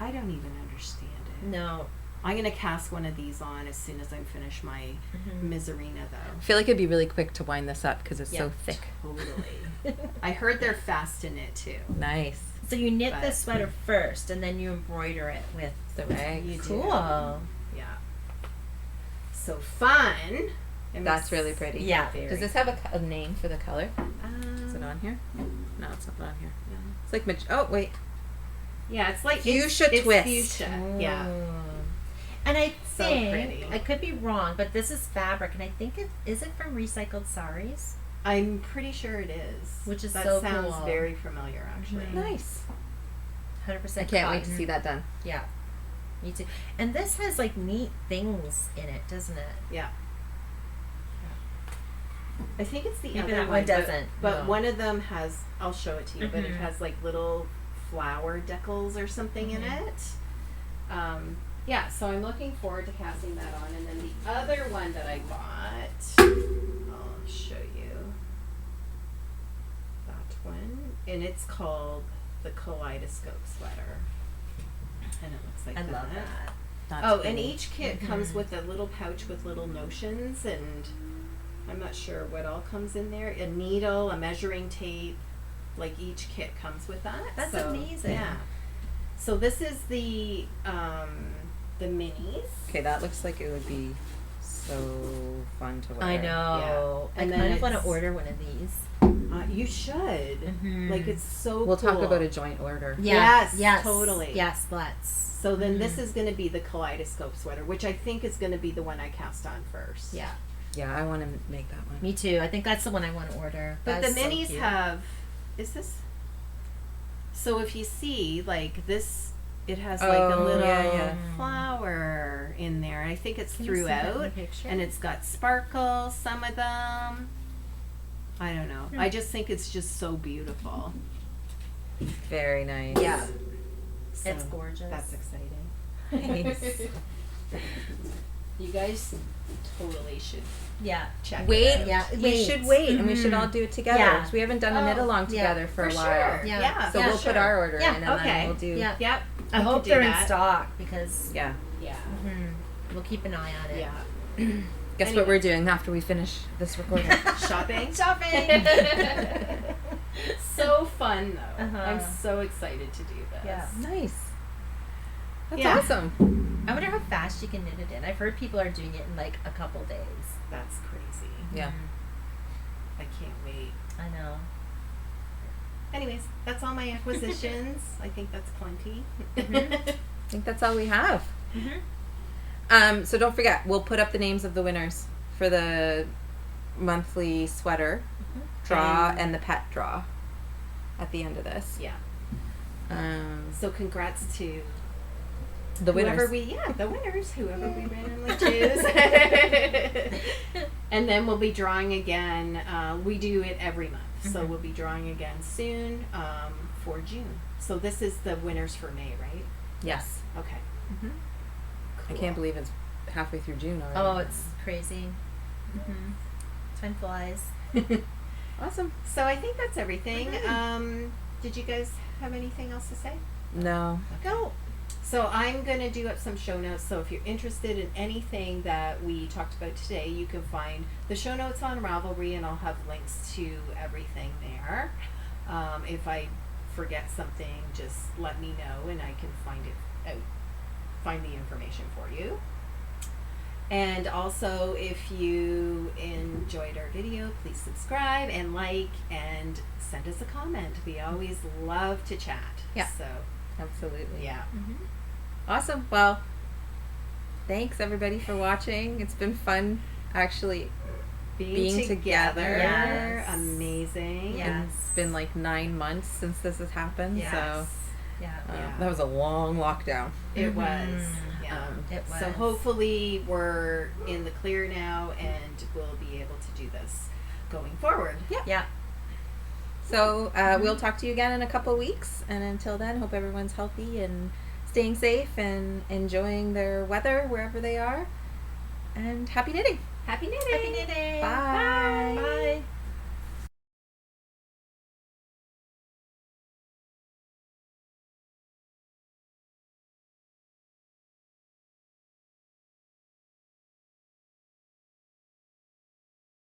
I don't even understand it. No. I'm going to cast one of these on as soon as I finish my Miserina, though. I feel like it'd be really quick to wind this up because it's so Yeah. thick. Totally. I heard they're fast to knit, too. Nice. So you knit But- the sweater first, and then you embroider it with The rags. You do. cool. Yeah. So fun. That's really pretty. Yeah. Does this have a name for the color? Is it Um, on here? No, it's not on here. no. It's like oh wait. Yeah, it's like Fuchsia it's twist. Fuchsia. Yeah. And I So think pretty. I could be wrong, but this is fabric, and I think it is it from recycled saris, I'm pretty sure it is. Which is that so sounds cool. very familiar, actually. Mhm. Nice. 100%. I can't wait to cotton. see that done. Yeah, me too. And this has like neat things in it, doesn't it? Yeah. I think it's the Maybe other that one but- doesn't, But no. one of them has. I'll show it to you. But it Mhm. has like little flower decals or something in Mhm. it. Yeah. So I'm looking forward to casting that on. And then the other one that I bought, I'll show you. That one, and it's called the Kaleidoscope Sweater. And it looks like I that. love that. That's Oh, and pretty. each kit comes with a little pouch with little notions, and I'm not sure what all comes in there. A needle, a measuring tape, like each kit comes with that. That's So, amazing. Yeah. So this is the minis. Okay, that looks like it would be so fun to wear. I know. Yeah. And I then kind of want to it's- order one of these. You should. Mhm. Like it's so We'll talk cool. about a joint order. Yes, Yes. totally. Yes. Let's. So then this is going to be the Kaleidoscope Sweater, which I think is going to be the one I cast on first. Yeah. Yeah, I want to make that one. Me too. I think that's the one I want to order. But That's the so minis cute. have, is this? So if you see, like this, it has like a Oh, little yeah. flower in there. I think it's Can you see that in the throughout, picture? and it's got sparkles. Some of them. I don't know. I just think it's just so beautiful. Very nice. Yeah. So It's gorgeous. That's exciting. Nice. You guys totally should Yeah. check. Wait, it out. Yeah. we should wait, and we should all do it together. Yeah. 'Cause we haven't done a knit Oh, along yeah, together for a while. Sure. Yeah. Yeah. So Yeah, we'll sure. put our order Yeah, in, and okay. then we'll do. Yeah. Yep. I we hope could do they're in that. stock because Yeah. Yeah. we'll keep an eye on it. Yeah. Guess Anyway. what we're doing after we finish this recording? Shopping. Shopping. So fun though. Uh-huh. I'm so excited to do this. Yeah. Nice. That's Yeah. awesome. I wonder how fast you can knit it in. I've heard people are doing it in like a couple days. That's crazy. Yeah. I can't wait. I know. Anyways, that's all my acquisitions. I think that's plenty. I think that's all we have. Mm-hmm. So don't forget, we'll put up the names of the winners for the monthly sweater draw and the pet draw at the end of this. Yeah. So So congrats to the whoever winners. the winners, whoever we randomly choose. And then we'll be drawing again. We do it every month, so Mhm. we'll be drawing again soon for June. So this is the winners for May, right? Yes. Okay. I can't believe it's halfway through June already. Oh, it's crazy. Mm-hmm. Time flies. awesome. So I think that's everything. Did you guys have anything else to say? No. No. So I'm going to do up some show notes. So if you're interested in anything that we talked about today, you can find the show notes on Ravelry, and I'll have links to everything there. If I forget something, just let me know, and I can find it out, find the information for you. And also, if you enjoyed our video, please subscribe and like and send us a comment. We always love to chat. Yeah. So, Absolutely. yeah. Awesome. Well, thanks everybody for watching. It's been fun actually being together. Yes. Amazing. Yes. And it's been like 9 months since this has happened. Yes. So Yeah. Yeah. that was a long lockdown. It Mhm. was. Yeah. It was. So hopefully we're in the clear now and we'll be able to do this going forward. Yeah. So we'll talk to you again in a couple weeks. And until then, hope everyone's healthy and staying safe and enjoying their weather wherever they are. And happy knitting. Happy knitting. Happy knitting. Bye.